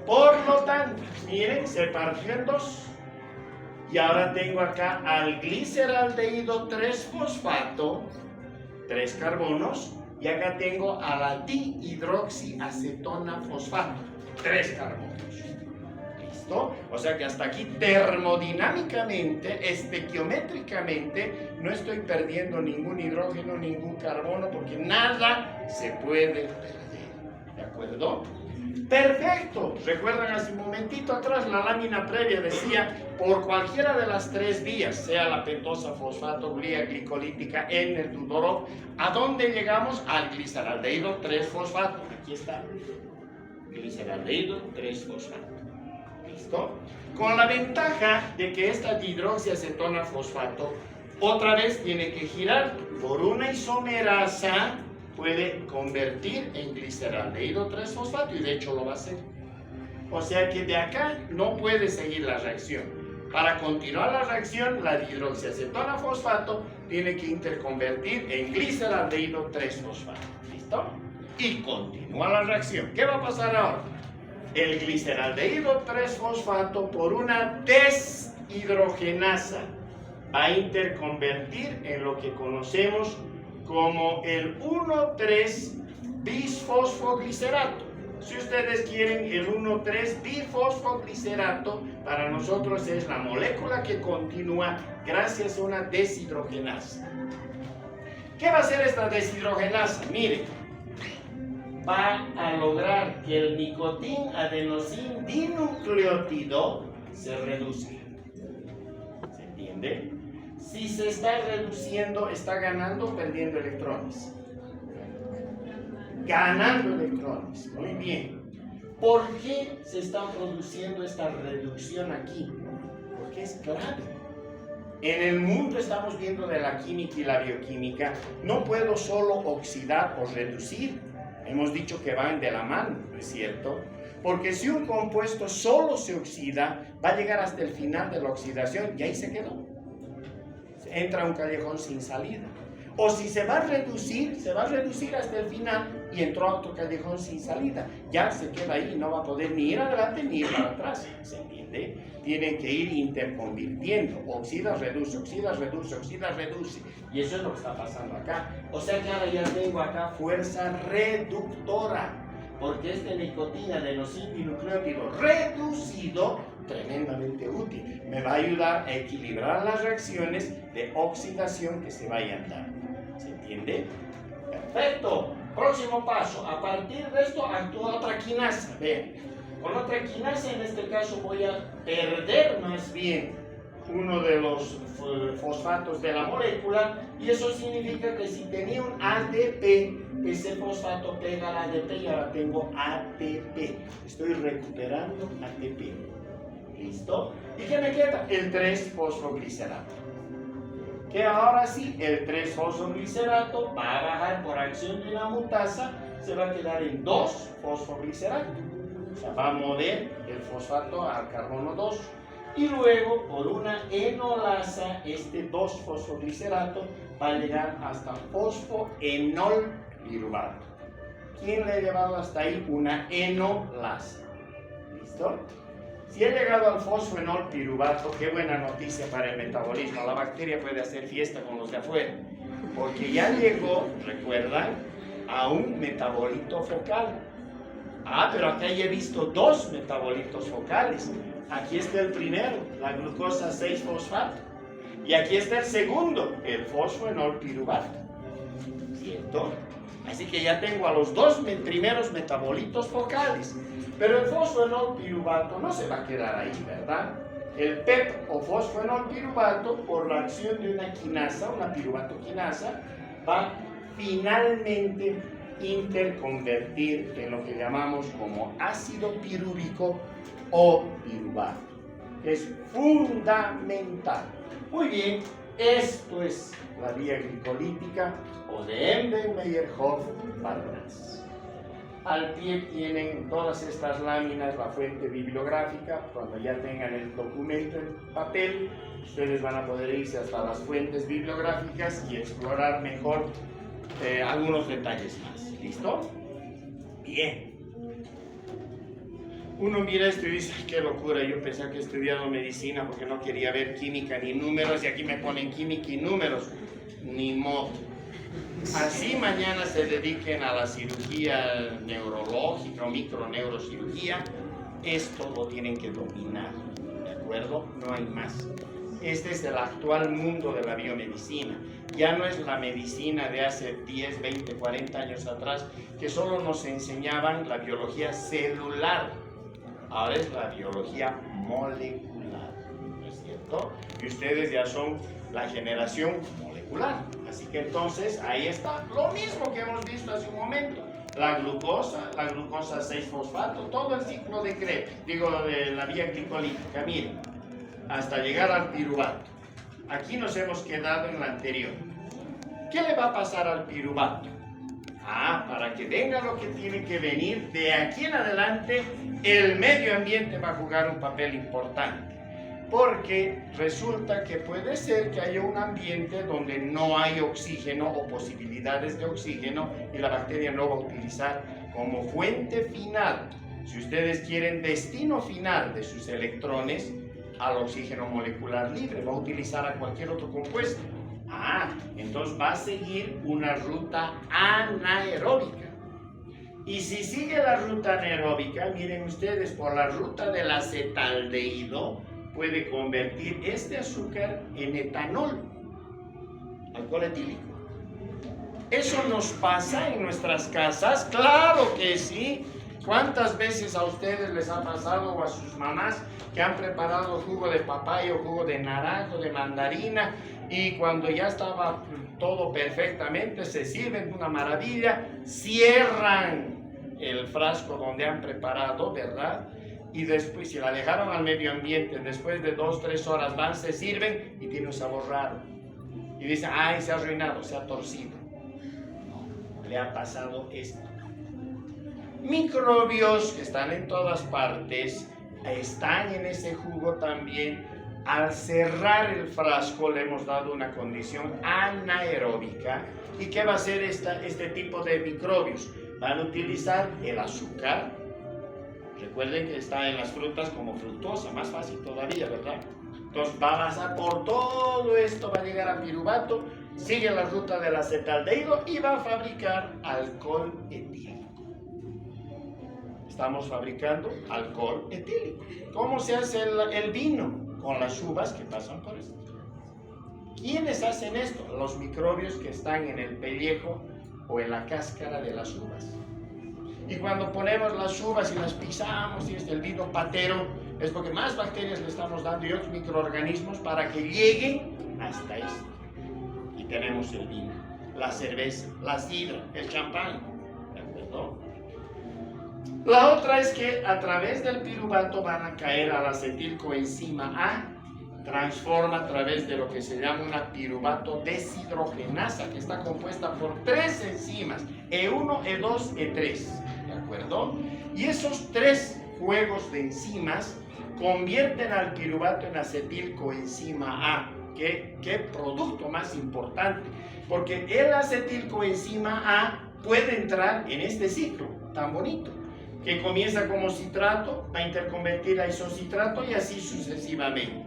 Por lo tanto, miren, se partió en 2 y ahora tengo acá al gliceraldehído 3-fosfato, 3 carbonos, y acá tengo a la dihidroxiacetona fosfato, 3 carbonos. ¿Listo? O sea que hasta aquí termodinámicamente, estequiométricamente, no estoy perdiendo ningún hidrógeno, ningún carbono, porque nada se puede perder. ¿De acuerdo? Perfecto. Recuerdan hace un momentito atrás la lámina previa decía por cualquiera de las 3 vías, sea la pentosa, fosfato, glía, glicolítica, N-Tudorov, ¿a dónde llegamos? Al gliceraldehído 3-fosfato. Aquí está. Gliceraldehído 3-fosfato. ¿Listo? Con la ventaja de que esta dihidroxiacetona fosfato otra vez tiene que girar por una isomerasa. Puede convertir en gliceraldehído 3-fosfato y de hecho lo va a hacer. O sea que de acá no puede seguir la reacción. Para continuar la reacción, la dihidroxiacetona fosfato tiene que interconvertir en gliceraldehído 3-fosfato. ¿Listo? Y continúa la reacción. ¿Qué va a pasar ahora? El gliceraldehído 3-fosfato por una deshidrogenasa va a interconvertir en lo que conocemos como el 1,3-bisfosfoglicerato. Si ustedes quieren, el 1,3-bifosfoglicerato para nosotros es la molécula que continúa gracias a una deshidrogenasa. ¿Qué va a hacer esta deshidrogenasa? Miren, va a lograr que el nicotín adenosin dinucleótido se reduzca. ¿Se entiende? Si se está reduciendo, ¿está ganando o perdiendo electrones? Ganando electrones. Muy bien. ¿Por qué se está produciendo esta reducción aquí? Porque es clave. En el mundo estamos viendo de la química y la bioquímica, no puedo solo oxidar o reducir. Hemos dicho que van de la mano, ¿no es cierto? Porque si un compuesto solo se oxida, va a llegar hasta el final de la oxidación y ahí se quedó. Entra a un callejón sin salida. O si se va a reducir hasta el final y entró a otro callejón sin salida. Ya se queda ahí y no va a poder ni ir adelante ni ir para atrás. ¿Se entiende? Tienen que ir interconvirtiendo. Oxida, reduce, oxida, reduce, oxida, reduce. Y eso es lo que está pasando acá. O sea que ahora ya tengo acá fuerza reductora. Porque este nicotina de los nucleótidos reducido, tremendamente útil, me va a ayudar a equilibrar las reacciones de oxidación que se vayan dando. ¿Se entiende? Perfecto. Próximo paso. A partir de esto actúa otra quinasa. Vean, con otra quinasa en este caso voy a perder más bien uno de los fosfatos de la molécula, y eso significa que si tenía un ADP, ese fosfato pega al ADP y ahora tengo ATP. Estoy recuperando ATP. ¿Listo? ¿Y qué me queda? El 3-fosfoglicerato. Que ahora sí, el 3-fosfoglicerato va a bajar por acción de una mutasa, se va a quedar en 2-fosfoglicerato. O sea, va a mover el fosfato al carbono 2. Y luego, por una enolasa, este 2-fosfoglicerato va a llegar hasta fosfoenolpiruvato. ¿Quién le ha llevado hasta ahí? Una enolasa. ¿Listo? Si he llegado al fosfoenolpiruvato, qué buena noticia para el metabolismo. La bacteria puede hacer fiesta con los de afuera. Porque ya llegó, recuerdan, a un metabolito focal. Ah, pero acá ya he visto 2 metabolitos focales. Aquí está el primero, la glucosa 6-fosfato. Y aquí está el segundo, el fosfoenolpiruvato. ¿Cierto? Así que ya tengo a los 2 primeros metabolitos focales. Pero el fosfoenolpiruvato no se va a quedar ahí, ¿verdad? El PEP o fosfoenolpiruvato, por la acción de una quinasa, una piruvatoquinasa, va finalmente interconvertir en lo que llamamos como ácido pirúvico o piruvato. Es fundamental. Muy bien, esto es la vía glicolítica o de Embden-Meyerhof-Barras. Al pie tienen todas estas láminas, la fuente bibliográfica. Cuando ya tengan el documento en papel, ustedes van a poder irse hasta las fuentes bibliográficas y explorar mejor algunos detalles más. ¿Listo? Bien. Uno mira esto y dice, qué locura, yo pensaba que he estudiado medicina porque no quería ver química ni números, y aquí me ponen química y números. Ni modo. Así mañana se dediquen a la cirugía neurológica o microneurocirugía, esto lo tienen que dominar, ¿de acuerdo? No hay más. Este es el actual mundo de la biomedicina. Ya no es la medicina de hace 10, 20, 40 años atrás, que solo nos enseñaban la biología celular. Ahora es la biología molecular, ¿no es cierto? Y ustedes ya son la generación molecular. Así que entonces ahí está lo mismo que hemos visto hace un momento. La glucosa 6-fosfato, todo el ciclo de de la vía glicolítica. Miren, hasta llegar al piruvato. Aquí nos hemos quedado en la anterior. ¿Qué le va a pasar al piruvato? Para que venga lo que tiene que venir, de aquí en adelante, el medio ambiente va a jugar un papel importante. Porque resulta que puede ser que haya un ambiente donde no hay oxígeno o posibilidades de oxígeno y la bacteria no va a utilizar como fuente final, si ustedes quieren, destino final de sus electrones, al oxígeno molecular libre, va a utilizar a cualquier otro compuesto. Entonces va a seguir una ruta anaeróbica. Y si sigue la ruta anaeróbica, miren ustedes, por la ruta del acetaldehído, puede convertir este azúcar en etanol, alcohol etílico. ¿Eso nos pasa en nuestras casas? ¡Claro que sí! ¿Cuántas veces a ustedes les ha pasado o a sus mamás que han preparado jugo de papaya o jugo de naranja o de mandarina y cuando ya estaba todo perfectamente se sirven de una maravilla, cierran el frasco donde han preparado, ¿verdad? Y después, si la dejaron al medio ambiente, después de 2-3 horas van, se sirven y tiene un sabor raro. Y dicen, se ha arruinado, se ha torcido. No, le ha pasado esto. microbios que están en todas partes, están en ese jugo también. Al cerrar el frasco le hemos dado una condición anaeróbica. ¿Y qué va a hacer este tipo de microbios? Van a utilizar el azúcar. Recuerden que está en las frutas como fructosa, más fácil todavía, ¿verdad? Entonces va a pasar por todo esto, va a llegar a piruvato, sigue la ruta del acetaldehído y va a fabricar alcohol etílico. Estamos fabricando alcohol etílico. ¿Cómo se hace el vino? Con las uvas que pasan por esto. ¿Quiénes hacen esto? Los microbios que están en el pellejo o en la cáscara de las uvas. Y cuando ponemos las uvas y las pisamos y es el vino patero, es porque más bacterias le estamos dando y otros microorganismos para que lleguen hasta esto. Y tenemos el vino, la cerveza, la sidra, el champán. ¿De acuerdo? La otra es que a través del piruvato van a caer a la acetilcoenzima A, transforma a través de lo que se llama una piruvato deshidrogenasa, que está compuesta por 3 enzimas, E1, E2, E3, ¿de acuerdo? Y esos 3 juegos de enzimas convierten al piruvato en acetilcoenzima A. ¿Qué producto más importante? Porque el acetilcoenzima A puede entrar en este ciclo tan bonito, que comienza como citrato, va a interconvertir a isocitrato y así sucesivamente.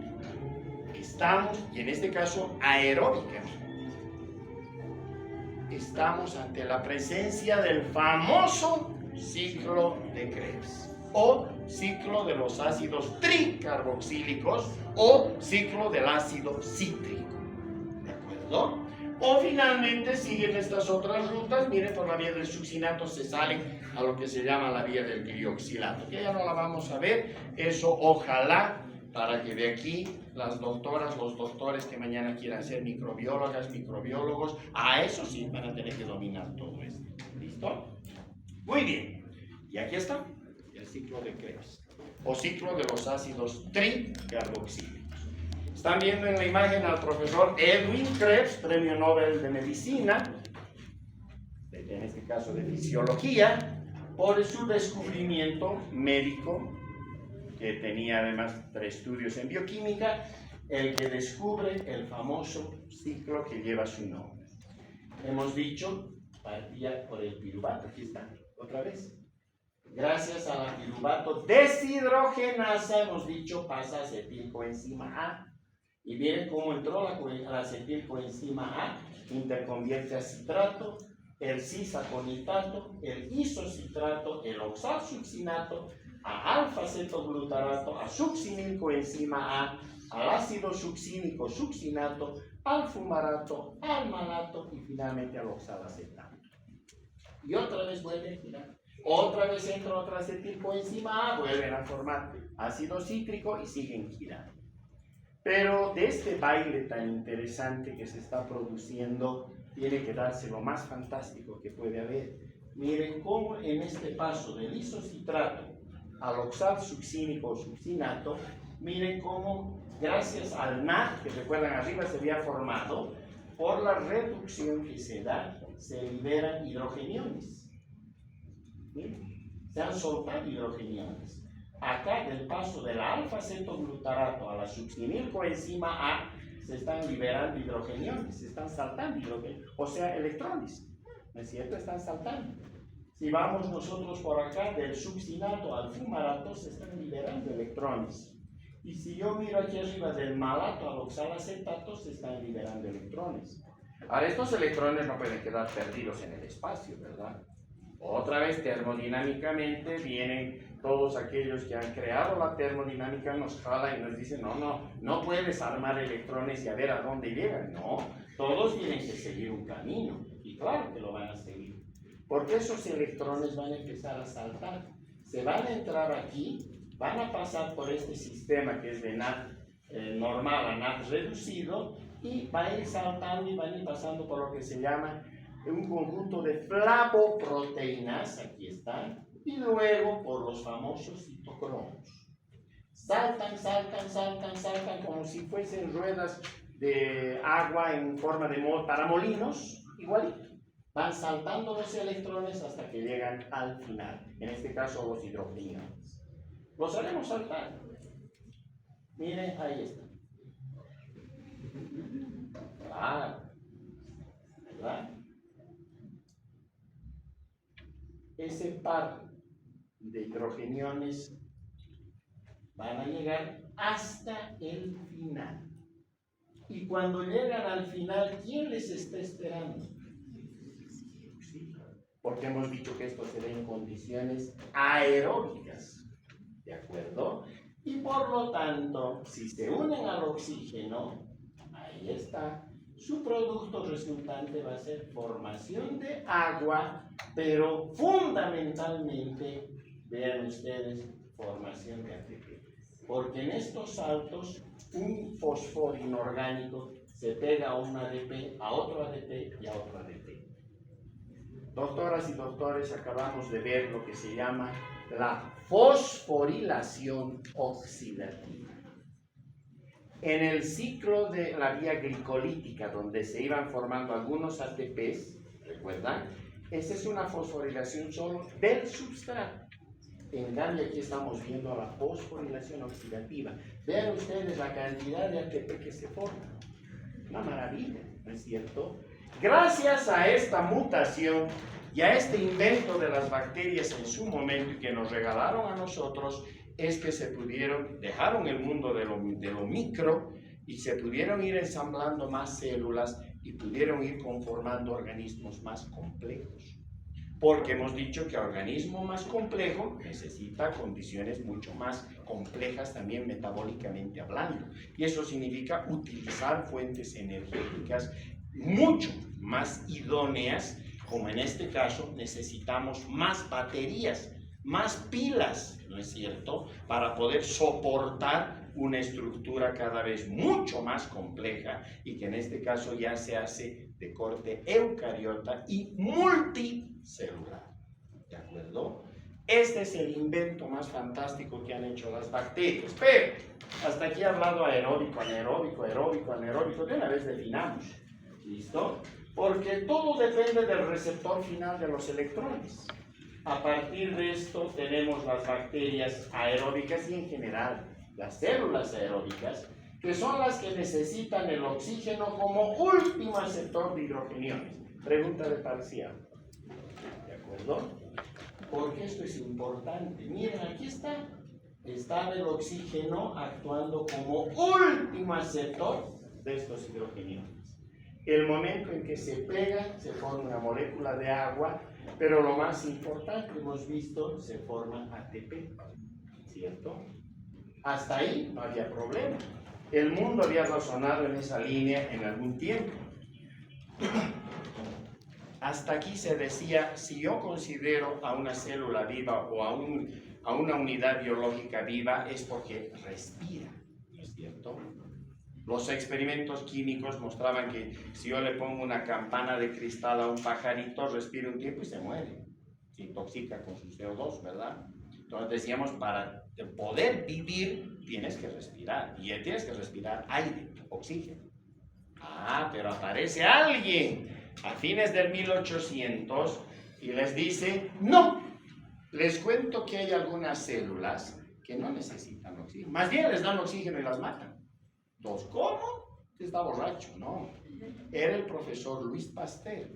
Estamos, y en este caso aeróbicamente, estamos ante la presencia del famoso ciclo de Krebs o ciclo de los ácidos tricarboxílicos o ciclo del ácido cítrico. ¿De acuerdo? O finalmente siguen estas otras rutas, miren, por la vía del succinato se salen a lo que se llama la vía del glioxilato, que ya no la vamos a ver, eso ojalá para que de aquí las doctoras, los doctores que mañana quieran ser microbiólogas, microbiólogos, a eso sí van a tener que dominar todo esto. ¿Listo? Muy bien. Y aquí está el ciclo de Krebs, o ciclo de los ácidos tricarboxílicos. Están viendo en la imagen al profesor Edwin Krebs, premio Nobel de Medicina, en este caso de Fisiología, por su descubrimiento médico, que tenía además 3 estudios en bioquímica, el que descubre el famoso ciclo que lleva su nombre. Hemos dicho, partía por el piruvato, aquí está, otra vez. Gracias a la piruvato deshidrogenasa, hemos dicho, pasa acetilcoenzima A. Y miren cómo entró la acetilcoenzima A, interconvierte a citrato, el cis-aconitato, el isocitrato, el oxalsuccinato, a alfa-cetoglutarato, a succinilcoenzima A, al ácido succínico succinato, al fumarato, al malato y finalmente al oxalacetato. Y otra vez vuelve a girar. Otra vez entra otra acetilcoenzima A, vuelven a formar ácido cítrico y siguen girando. Pero de este baile tan interesante que se está produciendo, tiene que darse lo más fantástico que puede haber. Miren cómo en este paso del isocitrato al oxalsuccínico succinato, miren cómo gracias al NAD, que recuerdan arriba se había formado, por la reducción que se da, se liberan hidrogeniones. ¿Sí? Se han soltado hidrogeniones. Acá del paso del alfa-cetoglutarato a la succinilcoenzima A se están liberando hidrogeniones, se están saltando hidrogeniones, o sea, electrones, ¿no es cierto? Están saltando. Si vamos nosotros por acá del succinato al fumarato, se están liberando electrones. Y si yo miro aquí arriba del malato al oxalacetato, se están liberando electrones. Ahora, estos electrones no pueden quedar perdidos en el espacio, ¿verdad? Otra vez, termodinámicamente, vienen todos aquellos que han creado la termodinámica, nos jalan y nos dicen, no puedes armar electrones y a ver a dónde llegan. No, todos tienen que seguir un camino, y claro que lo van a seguir. Porque esos electrones van a empezar a saltar. Se van a entrar aquí, van a pasar por este sistema que es de NAD normal a NAD reducido, y van a ir saltando y van a ir pasando por lo que se llama un conjunto de flavoproteínas, aquí están, y luego por los famosos citocromos. Saltan como si fuesen ruedas de agua en forma de para molinos, igualito. Van saltando los electrones hasta que llegan al final, en este caso los hidrogeniones. Los haremos saltar. Miren, ahí está. Claro, ¿verdad? Ese par de hidrogeniones van a llegar hasta el final. Y cuando llegan al final, ¿quién les está esperando? Porque hemos dicho que esto se da en condiciones aeróbicas, ¿de acuerdo? Y por lo tanto, si se unen al oxígeno, ahí está, su producto resultante va a ser formación de agua, pero fundamentalmente, vean ustedes, formación de ATP. Porque en estos saltos, un fosforo inorgánico se pega a un ADP, a otro ADP y a otro ADP. Doctoras y doctores, acabamos de ver lo que se llama la fosforilación oxidativa. En el ciclo de la vía glicolítica, donde se iban formando algunos ATPs, ¿recuerdan? Esa es una fosforilación solo del substrato. En cambio, aquí estamos viendo la fosforilación oxidativa. Vean ustedes la cantidad de ATP que se forma. Una maravilla, ¿no es cierto? Gracias a esta mutación y a este invento de las bacterias en su momento y que nos regalaron a nosotros, es que se dejaron el mundo de lo micro y se pudieron ir ensamblando más células y pudieron ir conformando organismos más complejos. Porque hemos dicho que el organismo más complejo necesita condiciones mucho más complejas también metabólicamente hablando. Y eso significa utilizar fuentes energéticas mucho más idóneas, como en este caso necesitamos más baterías, más pilas, ¿no es cierto?, para poder soportar una estructura cada vez mucho más compleja y que en este caso ya se hace de corte eucariota y multicelular. ¿De acuerdo? Este es el invento más fantástico que han hecho las bacterias. Pero hasta aquí he hablado aeróbico, anaeróbico, aeróbico, anaeróbico. De una vez definamos. ¿Listo? Porque todo depende del receptor final de los electrones. A partir de esto tenemos las bacterias aeróbicas y en general las células aeróbicas, que son las que necesitan el oxígeno como último aceptor de hidrogeniones. Pregunta de parcial. ¿De acuerdo? Porque esto es importante. Miren, aquí está. Está el oxígeno actuando como último aceptor de estos hidrogeniones. El momento en que se pega, se forma una molécula de agua, pero lo más importante, hemos visto, se forma ATP. ¿Cierto? Hasta ahí no había problema. El mundo había razonado en esa línea en algún tiempo. Hasta aquí se decía, si yo considero a una célula viva o a una unidad biológica viva, es porque respira, ¿no es cierto? Los experimentos químicos mostraban que si yo le pongo una campana de cristal a un pajarito, respira un tiempo y se muere. Se intoxica con su CO2, ¿verdad? Entonces decíamos, para poder vivir, tienes que respirar. Y tienes que respirar aire, oxígeno. Ah, pero aparece alguien a fines del 1800 y les dice, no, les cuento que hay algunas células que no necesitan oxígeno. Más bien les dan oxígeno y las matan. Entonces, ¿cómo? Está borracho, ¿no? Era el profesor Louis Pasteur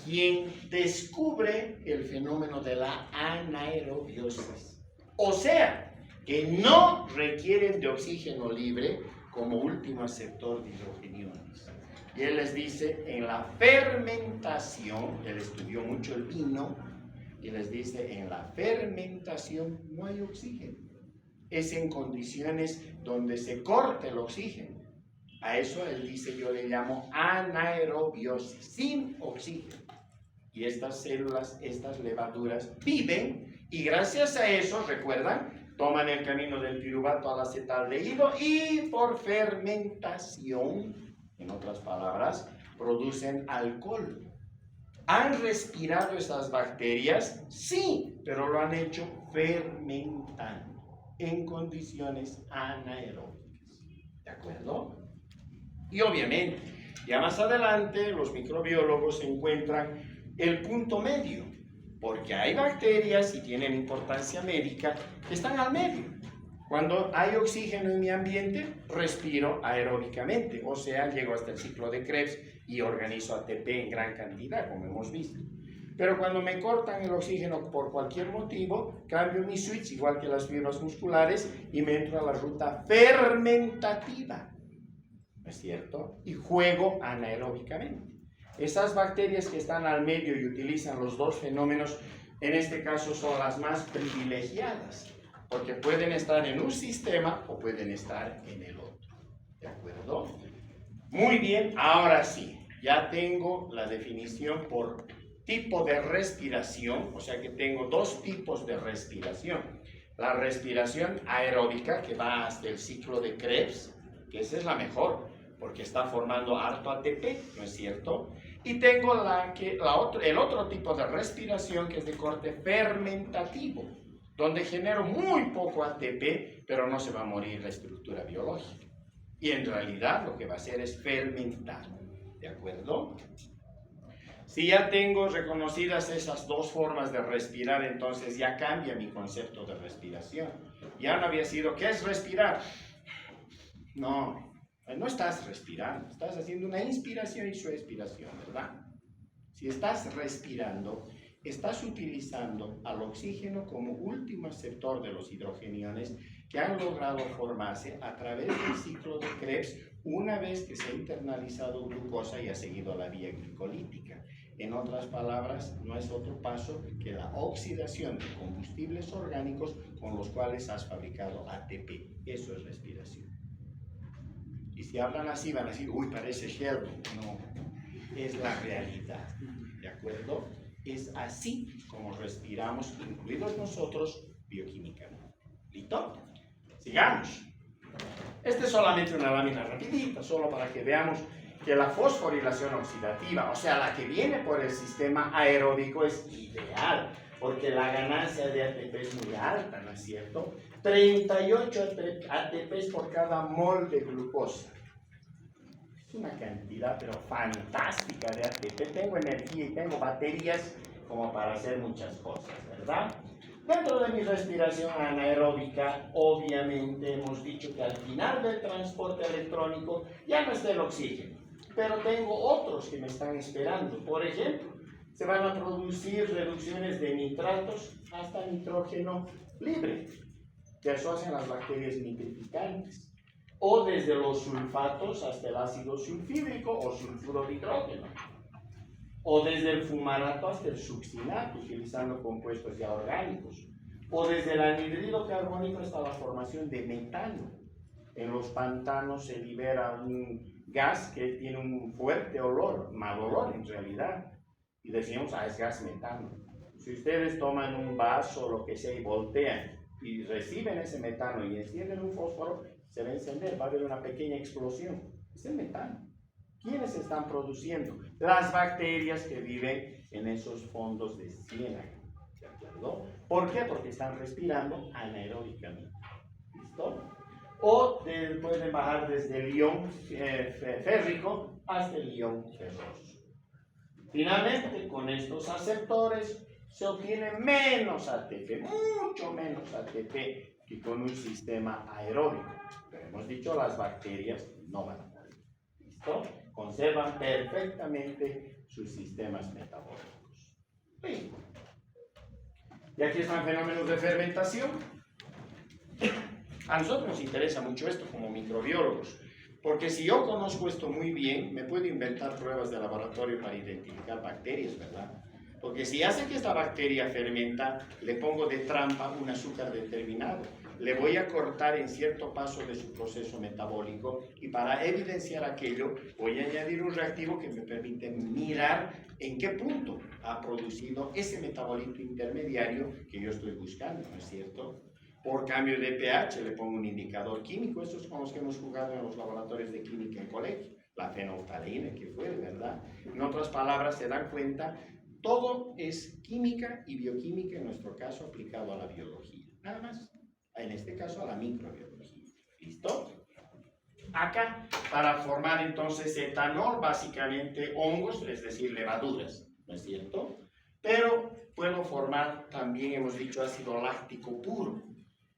quien descubre el fenómeno de la anaerobiosis. O sea, que no requieren de oxígeno libre como último aceptor de hidrogeniones. Y él les dice, en la fermentación, él estudió mucho el vino, y les dice, en la fermentación no hay oxígeno. Es en condiciones donde se corta el oxígeno. A eso él dice, yo le llamo anaerobiosis, sin oxígeno. Y estas células, estas levaduras viven y gracias a eso, recuerdan, toman el camino del piruvato al acetaldehído y por fermentación, en otras palabras, producen alcohol. ¿Han respirado esas bacterias? Sí, pero lo han hecho fermentando en condiciones anaeróbicas. ¿De acuerdo? Y obviamente, Ya más adelante, los microbiólogos encuentran el punto medio, porque hay bacterias y tienen importancia médica que están al medio. Cuando hay oxígeno en mi ambiente, respiro aeróbicamente, o sea, llego hasta el ciclo de Krebs y organizo ATP en gran cantidad, como hemos visto. Pero cuando me cortan el oxígeno por cualquier motivo, cambio mi switch, igual que las fibras musculares, y me entro a la ruta fermentativa, ¿no es cierto? Y juego anaeróbicamente. Esas bacterias que están al medio y utilizan los dos fenómenos, en este caso son las más privilegiadas, porque pueden estar en un sistema o pueden estar en el otro. ¿De acuerdo? Muy bien, ahora sí, ya tengo la definición por tipo de respiración, o sea que tengo dos tipos de respiración. La respiración aeróbica, que va hasta el ciclo de Krebs, que esa es la mejor, porque está formando harto ATP, ¿no es cierto? Y tengo el otro tipo de respiración, que es de corte fermentativo, donde genero muy poco ATP, pero no se va a morir la estructura biológica. Y en realidad lo que va a hacer es fermentar, ¿de acuerdo? Si ya tengo reconocidas esas dos formas de respirar, entonces ya cambia mi concepto de respiración. Ya no había sido, ¿qué es respirar? No, no estás respirando, estás haciendo una inspiración y su expiración, ¿verdad? Si estás respirando, estás utilizando al oxígeno como último aceptor de los hidrogeniones que han logrado formarse a través del ciclo de Krebs una vez que se ha internalizado glucosa y ha seguido la vía glicolítica. En otras palabras, no es otro paso que la oxidación de combustibles orgánicos con los cuales has fabricado ATP. Eso es respiración. Y si hablan así, van a decir, uy, parece Sheldon. No, es la realidad. ¿De acuerdo? Es así como respiramos, incluidos nosotros, bioquímicamente. ¿Listo? Sigamos. Esta es solamente una lámina rapidita, solo para que veamos que la fosforilación oxidativa, o sea, la que viene por el sistema aeróbico, es ideal, porque la ganancia de ATP es muy alta, ¿no es cierto? 38 ATPs por cada mol de glucosa. Es una cantidad, pero fantástica de ATP. Tengo energía y tengo baterías como para hacer muchas cosas, ¿verdad? Dentro de mi respiración anaeróbica, obviamente hemos dicho que al final del transporte electrónico ya no está el oxígeno, pero tengo otros que me están esperando. Por ejemplo, se van a producir reducciones de nitratos hasta nitrógeno libre, que asocian las bacterias nitrificantes, o desde los sulfatos hasta el ácido sulfídrico o sulfuro de hidrógeno, o desde el fumarato hasta el succinato, utilizando compuestos ya orgánicos, o desde el anhidrido carbónico hasta la formación de metano. En los pantanos se libera un gas que tiene un fuerte olor, mal olor en realidad, y decimos, es gas metano. Si ustedes toman un vaso o lo que sea y voltean y reciben ese metano y encienden un fósforo, se va a encender, va a haber una pequeña explosión. Es el metano. ¿Quiénes están produciendo? Las bacterias que viven en esos fondos de ciénaga. ¿De acuerdo? ¿Por qué? Porque están respirando anaeróbicamente. ¿Listo? O pueden bajar desde el ion férrico hasta el ion ferroso. Finalmente, con estos aceptores se obtiene menos ATP, mucho menos ATP que con un sistema aeróbico. Pero hemos dicho, las bacterias no van a morir. ¿Listo? Conservan perfectamente sus sistemas metabólicos. Listo. Y aquí están fenómenos de fermentación. A nosotros nos interesa mucho esto como microbiólogos, porque si yo conozco esto muy bien, me puedo inventar pruebas de laboratorio para identificar bacterias, ¿verdad? Porque si hace que esta bacteria fermenta, le pongo de trampa un azúcar determinado. Le voy a cortar en cierto paso de su proceso metabólico y para evidenciar aquello voy a añadir un reactivo que me permite mirar en qué punto ha producido ese metabolito intermediario que yo estoy buscando, ¿no es cierto? Por cambio de pH le pongo un indicador químico, estos con los que hemos jugado en los laboratorios de química en colegio, la fenolftaleína que fue, ¿verdad? En otras palabras, se dan cuenta, todo es química y bioquímica, en nuestro caso aplicado a la biología, nada más. En este caso a la microbiología. ¿Listo? acá para formar entonces etanol, básicamente hongos, es decir, levaduras, ¿no es cierto? Pero puedo formar también, hemos dicho, ácido láctico puro.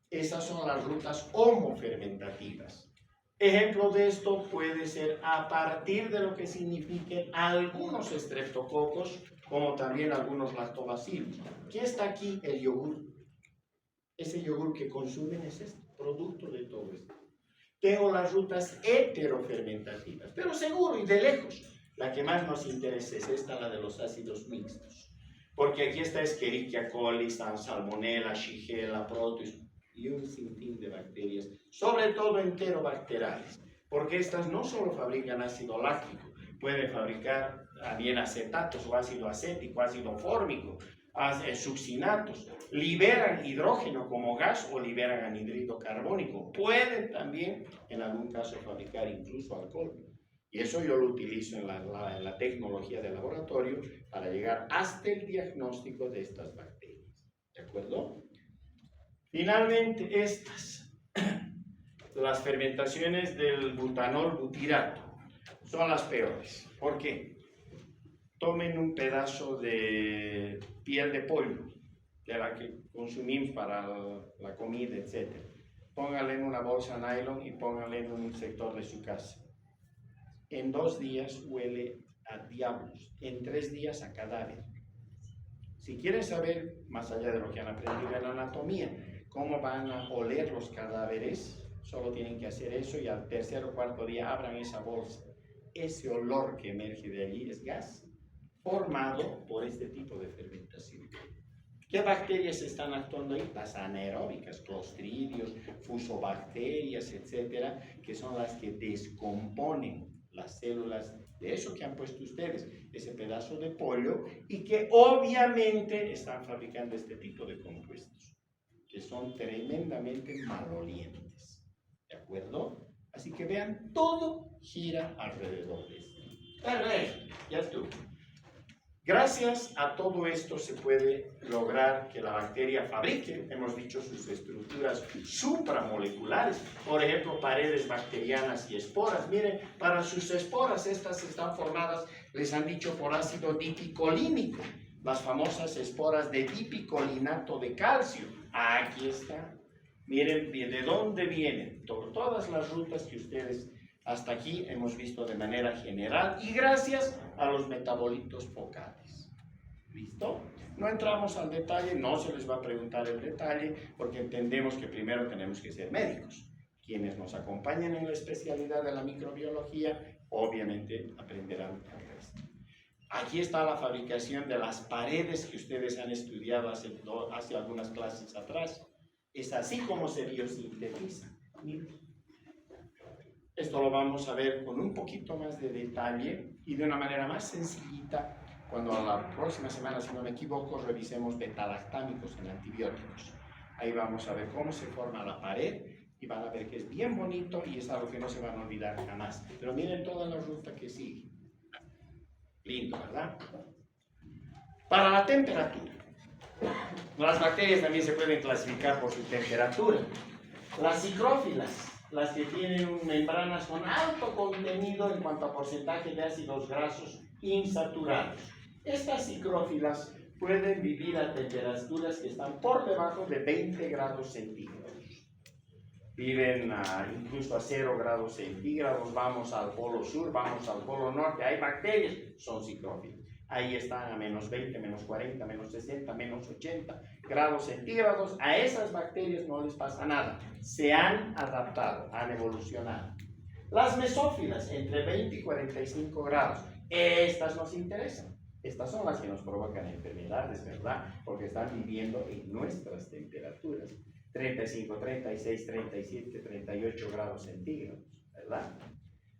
Esas son las rutas homofermentativas. Ejemplo de esto puede ser a partir de lo que signifiquen algunos estreptococos, como también algunos lactobacilos. ¿Qué está aquí? El yogur. Ese yogur que consumen es este, producto de todo esto. Tengo las rutas heterofermentativas, pero seguro y de lejos, la que más nos interesa es esta, la de los ácidos mixtos. Porque aquí está Escherichia coli, Salmonella, Shigella, Proteus, y un sinfín de bacterias, sobre todo enterobacteriales, porque estas no solo fabrican ácido láctico, pueden fabricar también acetatos o ácido acético, ácido fórmico, succinatos, liberan hidrógeno como gas o liberan anhídrido carbónico, pueden también en algún caso fabricar incluso alcohol. Y eso yo lo utilizo en la tecnología de laboratorio para llegar hasta el diagnóstico de estas bacterias. ¿De acuerdo? Finalmente, las fermentaciones del butanol butirato, son las peores. ¿Por qué? Tomen un pedazo de piel de pollo, de la que consumimos para la comida, etc. Pónganle en una bolsa nylon y pónganle en un sector de su casa. En 2 días huele a diablos, en 3 días a cadáver. Si quieren saber, más allá de lo que han aprendido en anatomía, cómo van a oler los cadáveres, solo tienen que hacer eso y al 3er o 4 día abran esa bolsa. Ese olor que emerge de allí es gas formado por este tipo de fermentación. ¿Qué bacterias están actuando ahí? Las anaeróbicas, clostridios, fusobacterias, etcétera, que son las que descomponen las células de eso que han puesto ustedes, ese pedazo de pollo, y que obviamente están fabricando este tipo de compuestos, que son tremendamente malolientes. ¿De acuerdo? Así que vean, todo gira alrededor de esto. Perfecto, ya estuvo. Gracias a todo esto se puede lograr que la bacteria fabrique, hemos dicho, sus estructuras supramoleculares, por ejemplo, paredes bacterianas y esporas. Miren, para sus esporas estas están formadas, les han dicho, por ácido dipicolínico, las famosas esporas de dipicolinato de calcio. Aquí está. Miren de dónde vienen todas las rutas que ustedes hasta aquí hemos visto de manera general y gracias a los metabolitos focales. ¿Listo? No entramos al detalle, no se les va a preguntar el detalle porque entendemos que primero tenemos que ser médicos. Quienes nos acompañan en la especialidad de la microbiología obviamente aprenderán el resto. Aquí está la fabricación de las paredes que ustedes han estudiado hace algunas clases atrás. Es así como se biosintetiza. Miren. Esto lo vamos a ver con un poquito más de detalle y de una manera más sencillita cuando a la próxima semana, si no me equivoco, revisemos betalactámicos en antibióticos. Ahí vamos a ver cómo se forma la pared y van a ver que es bien bonito y es algo que no se van a olvidar jamás. Pero miren toda la ruta que sigue. Lindo, ¿verdad? Para la temperatura. Las bacterias también se pueden clasificar por su temperatura. Las psicrófilas, las que tienen membranas con alto contenido en cuanto a porcentaje de ácidos grasos insaturados. Estas psicrófilas pueden vivir a temperaturas que están por debajo de 20 grados centígrados. Viven incluso a 0 grados centígrados, vamos al polo sur, vamos al polo norte, hay bacterias, son psicrófilas. Ahí están a menos 20, menos 40, menos 60, menos 80 grados centígrados. A esas bacterias no les pasa nada. Se han adaptado, han evolucionado. Las mesófilas, entre 20 y 45 grados. Estas nos interesan. Estas son las que nos provocan enfermedades, ¿verdad? Porque están viviendo en nuestras temperaturas. 35, 36, 37, 38 grados centígrados, ¿verdad?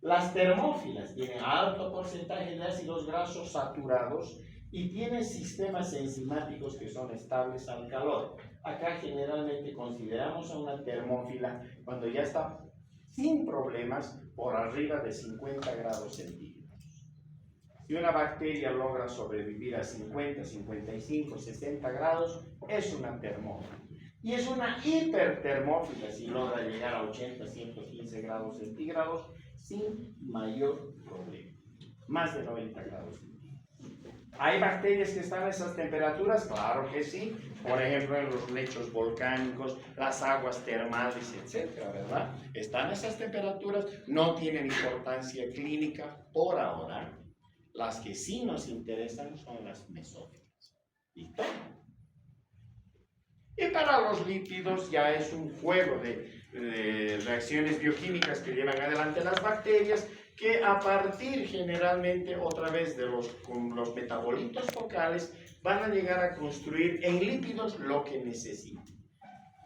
Las termófilas tienen alto porcentaje de ácidos grasos saturados y tienen sistemas enzimáticos que son estables al calor. Acá generalmente consideramos a una termófila cuando ya está sin problemas por arriba de 50 grados centígrados. Si una bacteria logra sobrevivir a 50, 55, 60 grados, es una termófila. y es una hipertermófila si logra llegar a 80, 115 grados centígrados sin mayor problema, más de 90 grados centígrados. ¿Hay bacterias que están a esas temperaturas? Claro que sí. Por ejemplo, en los lechos volcánicos, las aguas termales, etcétera, ¿verdad? Están a esas temperaturas, no tienen importancia clínica por ahora. Las que sí nos interesan son las mesófilas. ¿Listo? Y para los lípidos ya es un juego de reacciones bioquímicas que llevan adelante las bacterias, que a partir generalmente otra vez de los metabolitos focales van a llegar a construir en lípidos lo que necesitan.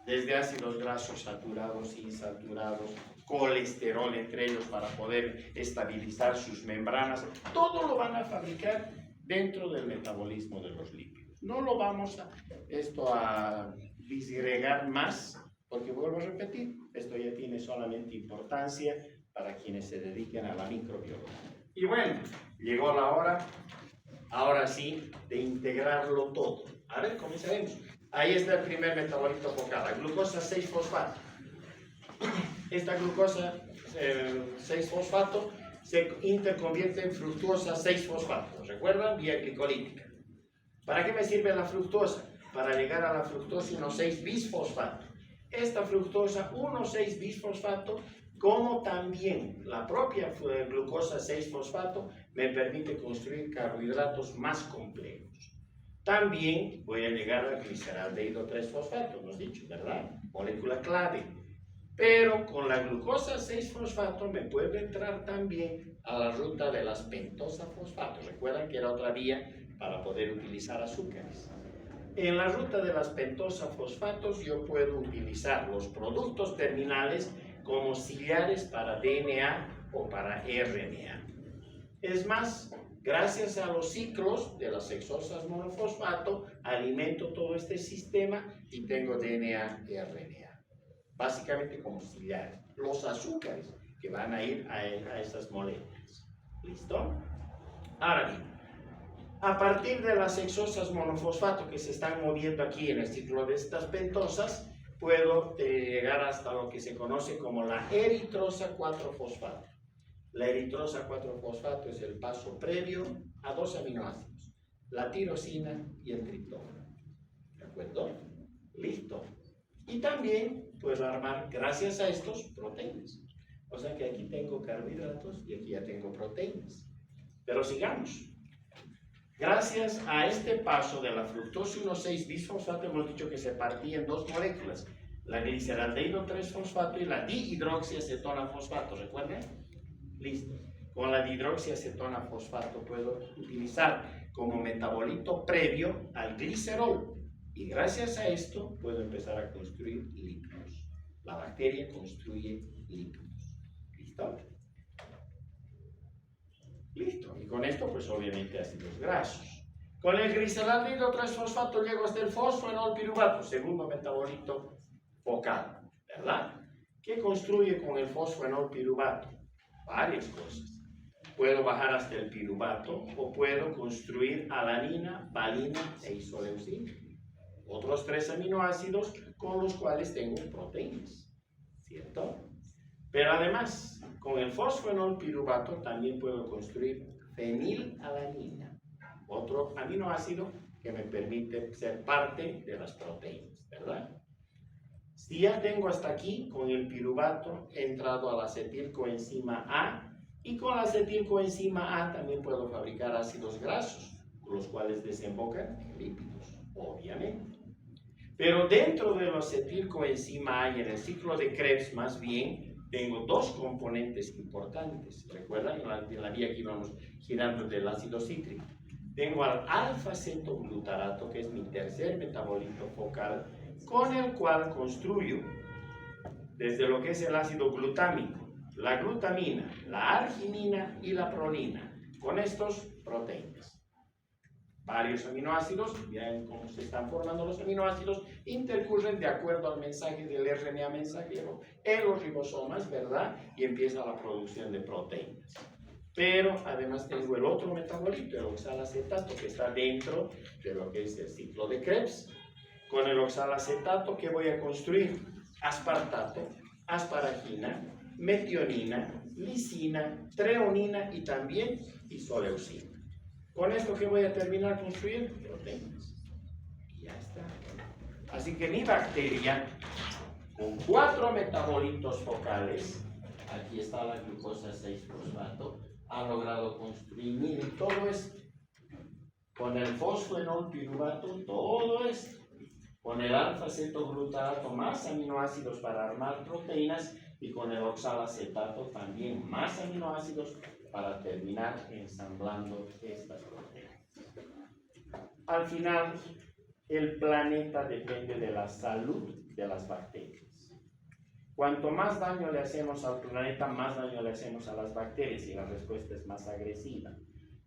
Desde ácidos grasos saturados, insaturados, colesterol entre ellos para poder estabilizar sus membranas, todo lo van a fabricar dentro del metabolismo de los lípidos. No lo vamos a disgregar más, porque vuelvo a repetir, esto ya tiene solamente importancia para quienes se dediquen a la microbiología. Y bueno, llegó la hora, ahora sí, de integrarlo todo. A ver, comenzaremos. Ahí está el primer metabolito focal, la glucosa 6-fosfato. Esta glucosa 6-fosfato se interconvierte en fructuosa 6-fosfato. ¿Recuerdan? Vía glicolítica. ¿Para qué me sirve la fructosa? Para llegar a la fructosa 1,6-bisfosfato. Esta fructosa 1,6-bisfosfato, como también la propia glucosa 6-fosfato, me permite construir carbohidratos más complejos. También voy a llegar al gliceraldehído 3-fosfato, hemos dicho, ¿verdad? Molécula clave. Pero con la glucosa 6-fosfato me puedo entrar también a la ruta de las pentosa-fosfatos. Recuerdan que era otra vía para poder utilizar azúcares. En la ruta de las pentosa-fosfatos yo puedo utilizar los productos terminales como sillares para DNA o para RNA. Es más, gracias a los ciclos de las hexosas monofosfato, alimento todo este sistema y tengo DNA y RNA. Básicamente como sillares. Los azúcares que van a ir a esas moléculas. ¿Listo? Ahora bien, a partir de las hexosas monofosfato que se están moviendo aquí en el ciclo de estas pentosas, puedo llegar hasta lo que se conoce como la eritrosa 4-fosfato. La eritrosa 4-fosfato es el paso previo a dos aminoácidos, la tirosina y el triptófano. ¿De acuerdo? Listo. Y también puedo armar, gracias a estos, proteínas. O sea que aquí tengo carbohidratos y aquí ya tengo proteínas. Pero sigamos. Gracias a este paso de la fructosa 1,6-bisfosfato hemos dicho que se partía en dos moléculas, la gliceraldehído 3-fosfato y la dihidroxiacetona-fosfato, ¿recuerdan? Listo. Con la dihidroxiacetona-fosfato puedo utilizar como metabolito previo al glicerol y gracias a esto puedo empezar a construir lípidos. La bacteria construye lípidos. ¿Listo? Listo, y con esto pues obviamente ácidos grasos. Con el gliceraldehído 3-fosfato llego hasta el fosfoenolpiruvato, segundo metabolito focal, ¿verdad? ¿Qué construye con el fosfoenolpiruvato? Varias cosas. Puedo bajar hasta el piruvato o puedo construir alanina, valina e isoleucina. Otros 3 aminoácidos con los cuales tengo proteínas, ¿cierto? Pero además, con el fosfoenolpiruvato también puedo construir fenilalanina, otro aminoácido que me permite ser parte de las proteínas, ¿verdad? Si ya tengo hasta aquí, con el piruvato he entrado a la acetilcoenzima A y con la acetilcoenzima A también puedo fabricar ácidos grasos, los cuales desembocan en lípidos, obviamente. Pero dentro de la acetilcoenzima A y en el ciclo de Krebs más bien, tengo dos componentes importantes. ¿Recuerdan? En la vía que íbamos girando del ácido cítrico. Tengo al alfa-cetoglutarato, que es mi tercer metabolito focal, con el cual construyo desde lo que es el ácido glutámico, la glutamina, la arginina y la prolina. Con estos, proteínas. Varios aminoácidos, vean cómo se están formando los aminoácidos, intercurren de acuerdo al mensaje del RNA mensajero en los ribosomas, ¿verdad? Y empieza la producción de proteínas. Pero además tengo el otro metabolito, el oxalacetato, que está dentro de lo que es el ciclo de Krebs, Con el oxalacetato, ¿qué voy a construir? Aspartato, asparagina, metionina, lisina, treonina y también isoleucina. Con esto, ¿qué voy a terminar construir? Proteínas. Y ya está. Así que mi bacteria, con 4 metabolitos focales, aquí está la glucosa 6-fosfato, ha logrado construir, miren, todo esto. Con el fosfenol piruvato, todo esto. Con el alfa-cetoglutarato, más aminoácidos para armar proteínas, y con el oxalacetato también más aminoácidos para terminar ensamblando estas proteínas. Al final, el planeta depende de la salud de las bacterias. Cuanto más daño le hacemos al planeta, más daño le hacemos a las bacterias y la respuesta es más agresiva.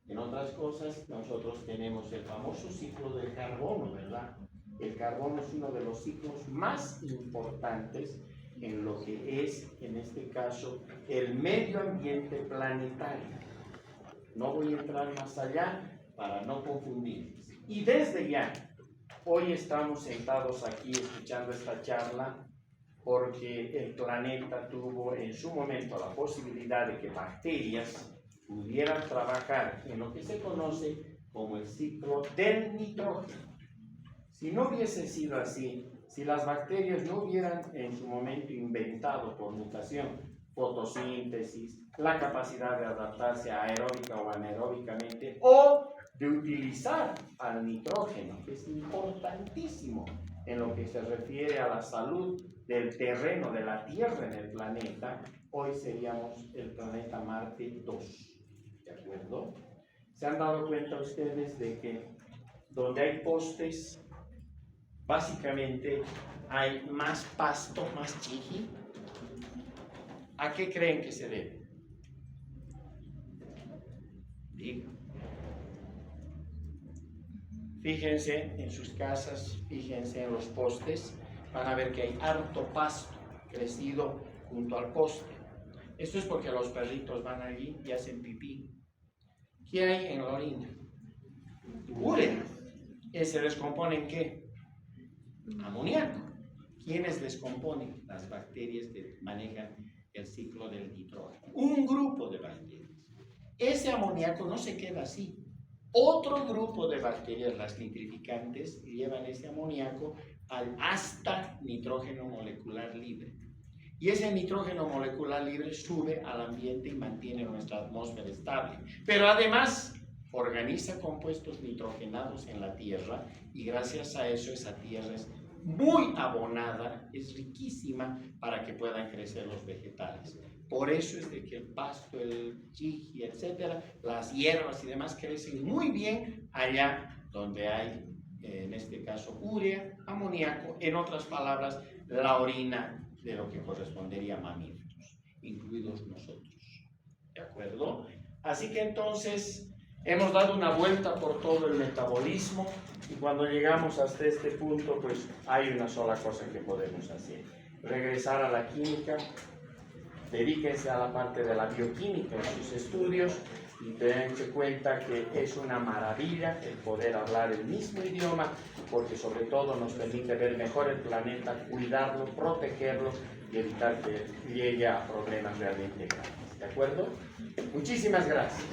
En otras cosas, nosotros tenemos el famoso ciclo del carbono, ¿verdad? El carbono es uno de los ciclos más importantes en lo que es, en este caso, el medio ambiente planetario. No voy a entrar más allá para no confundir. Y desde ya, hoy estamos sentados aquí escuchando esta charla porque el planeta tuvo en su momento la posibilidad de que bacterias pudieran trabajar en lo que se conoce como el ciclo del nitrógeno. Si no hubiese sido así, si las bacterias no hubieran en su momento inventado por mutación fotosíntesis, la capacidad de adaptarse aeróbica o anaeróbicamente, o de utilizar al nitrógeno, que es importantísimo en lo que se refiere a la salud del terreno, de la Tierra en el planeta, hoy seríamos el planeta Marte 2. ¿De acuerdo? ¿Se han dado cuenta ustedes de que donde hay postes, básicamente hay más pasto, más chiqui? ¿A qué creen que se debe? Digo. Fíjense en sus casas, fíjense en los postes, van a ver que hay harto pasto crecido junto al poste. Esto es porque los perritos van allí y hacen pipí. ¿Qué hay en la orina? Urea. ¿Se descompone en qué? Amoníaco. ¿Quiénes descomponen? Las bacterias que manejan el ciclo del nitrógeno. Un grupo de bacterias. Ese amoníaco no se queda así. Otro grupo de bacterias, las nitrificantes, llevan ese amoníaco hasta nitrógeno molecular libre. Y ese nitrógeno molecular libre sube al ambiente y mantiene nuestra atmósfera estable. Pero además organiza compuestos nitrogenados en la Tierra y gracias a eso esa Tierra es muy abonada, es riquísima para que puedan crecer los vegetales. Por eso es de que el pasto, el chiji, etcétera, las hierbas y demás crecen muy bien allá donde hay, en este caso, urea, amoníaco, en otras palabras, la orina de lo que correspondería a mamíferos, incluidos nosotros. ¿De acuerdo? Así que entonces hemos dado una vuelta por todo el metabolismo y cuando llegamos hasta este punto, pues hay una sola cosa que podemos hacer: regresar a la química. Dedíquense a la parte de la bioquímica en sus estudios y tengan cuenta que es una maravilla el poder hablar el mismo idioma, porque sobre todo nos permite ver mejor el planeta, cuidarlo, protegerlo y evitar que llegue a problemas realmente graves. ¿De acuerdo? Muchísimas gracias.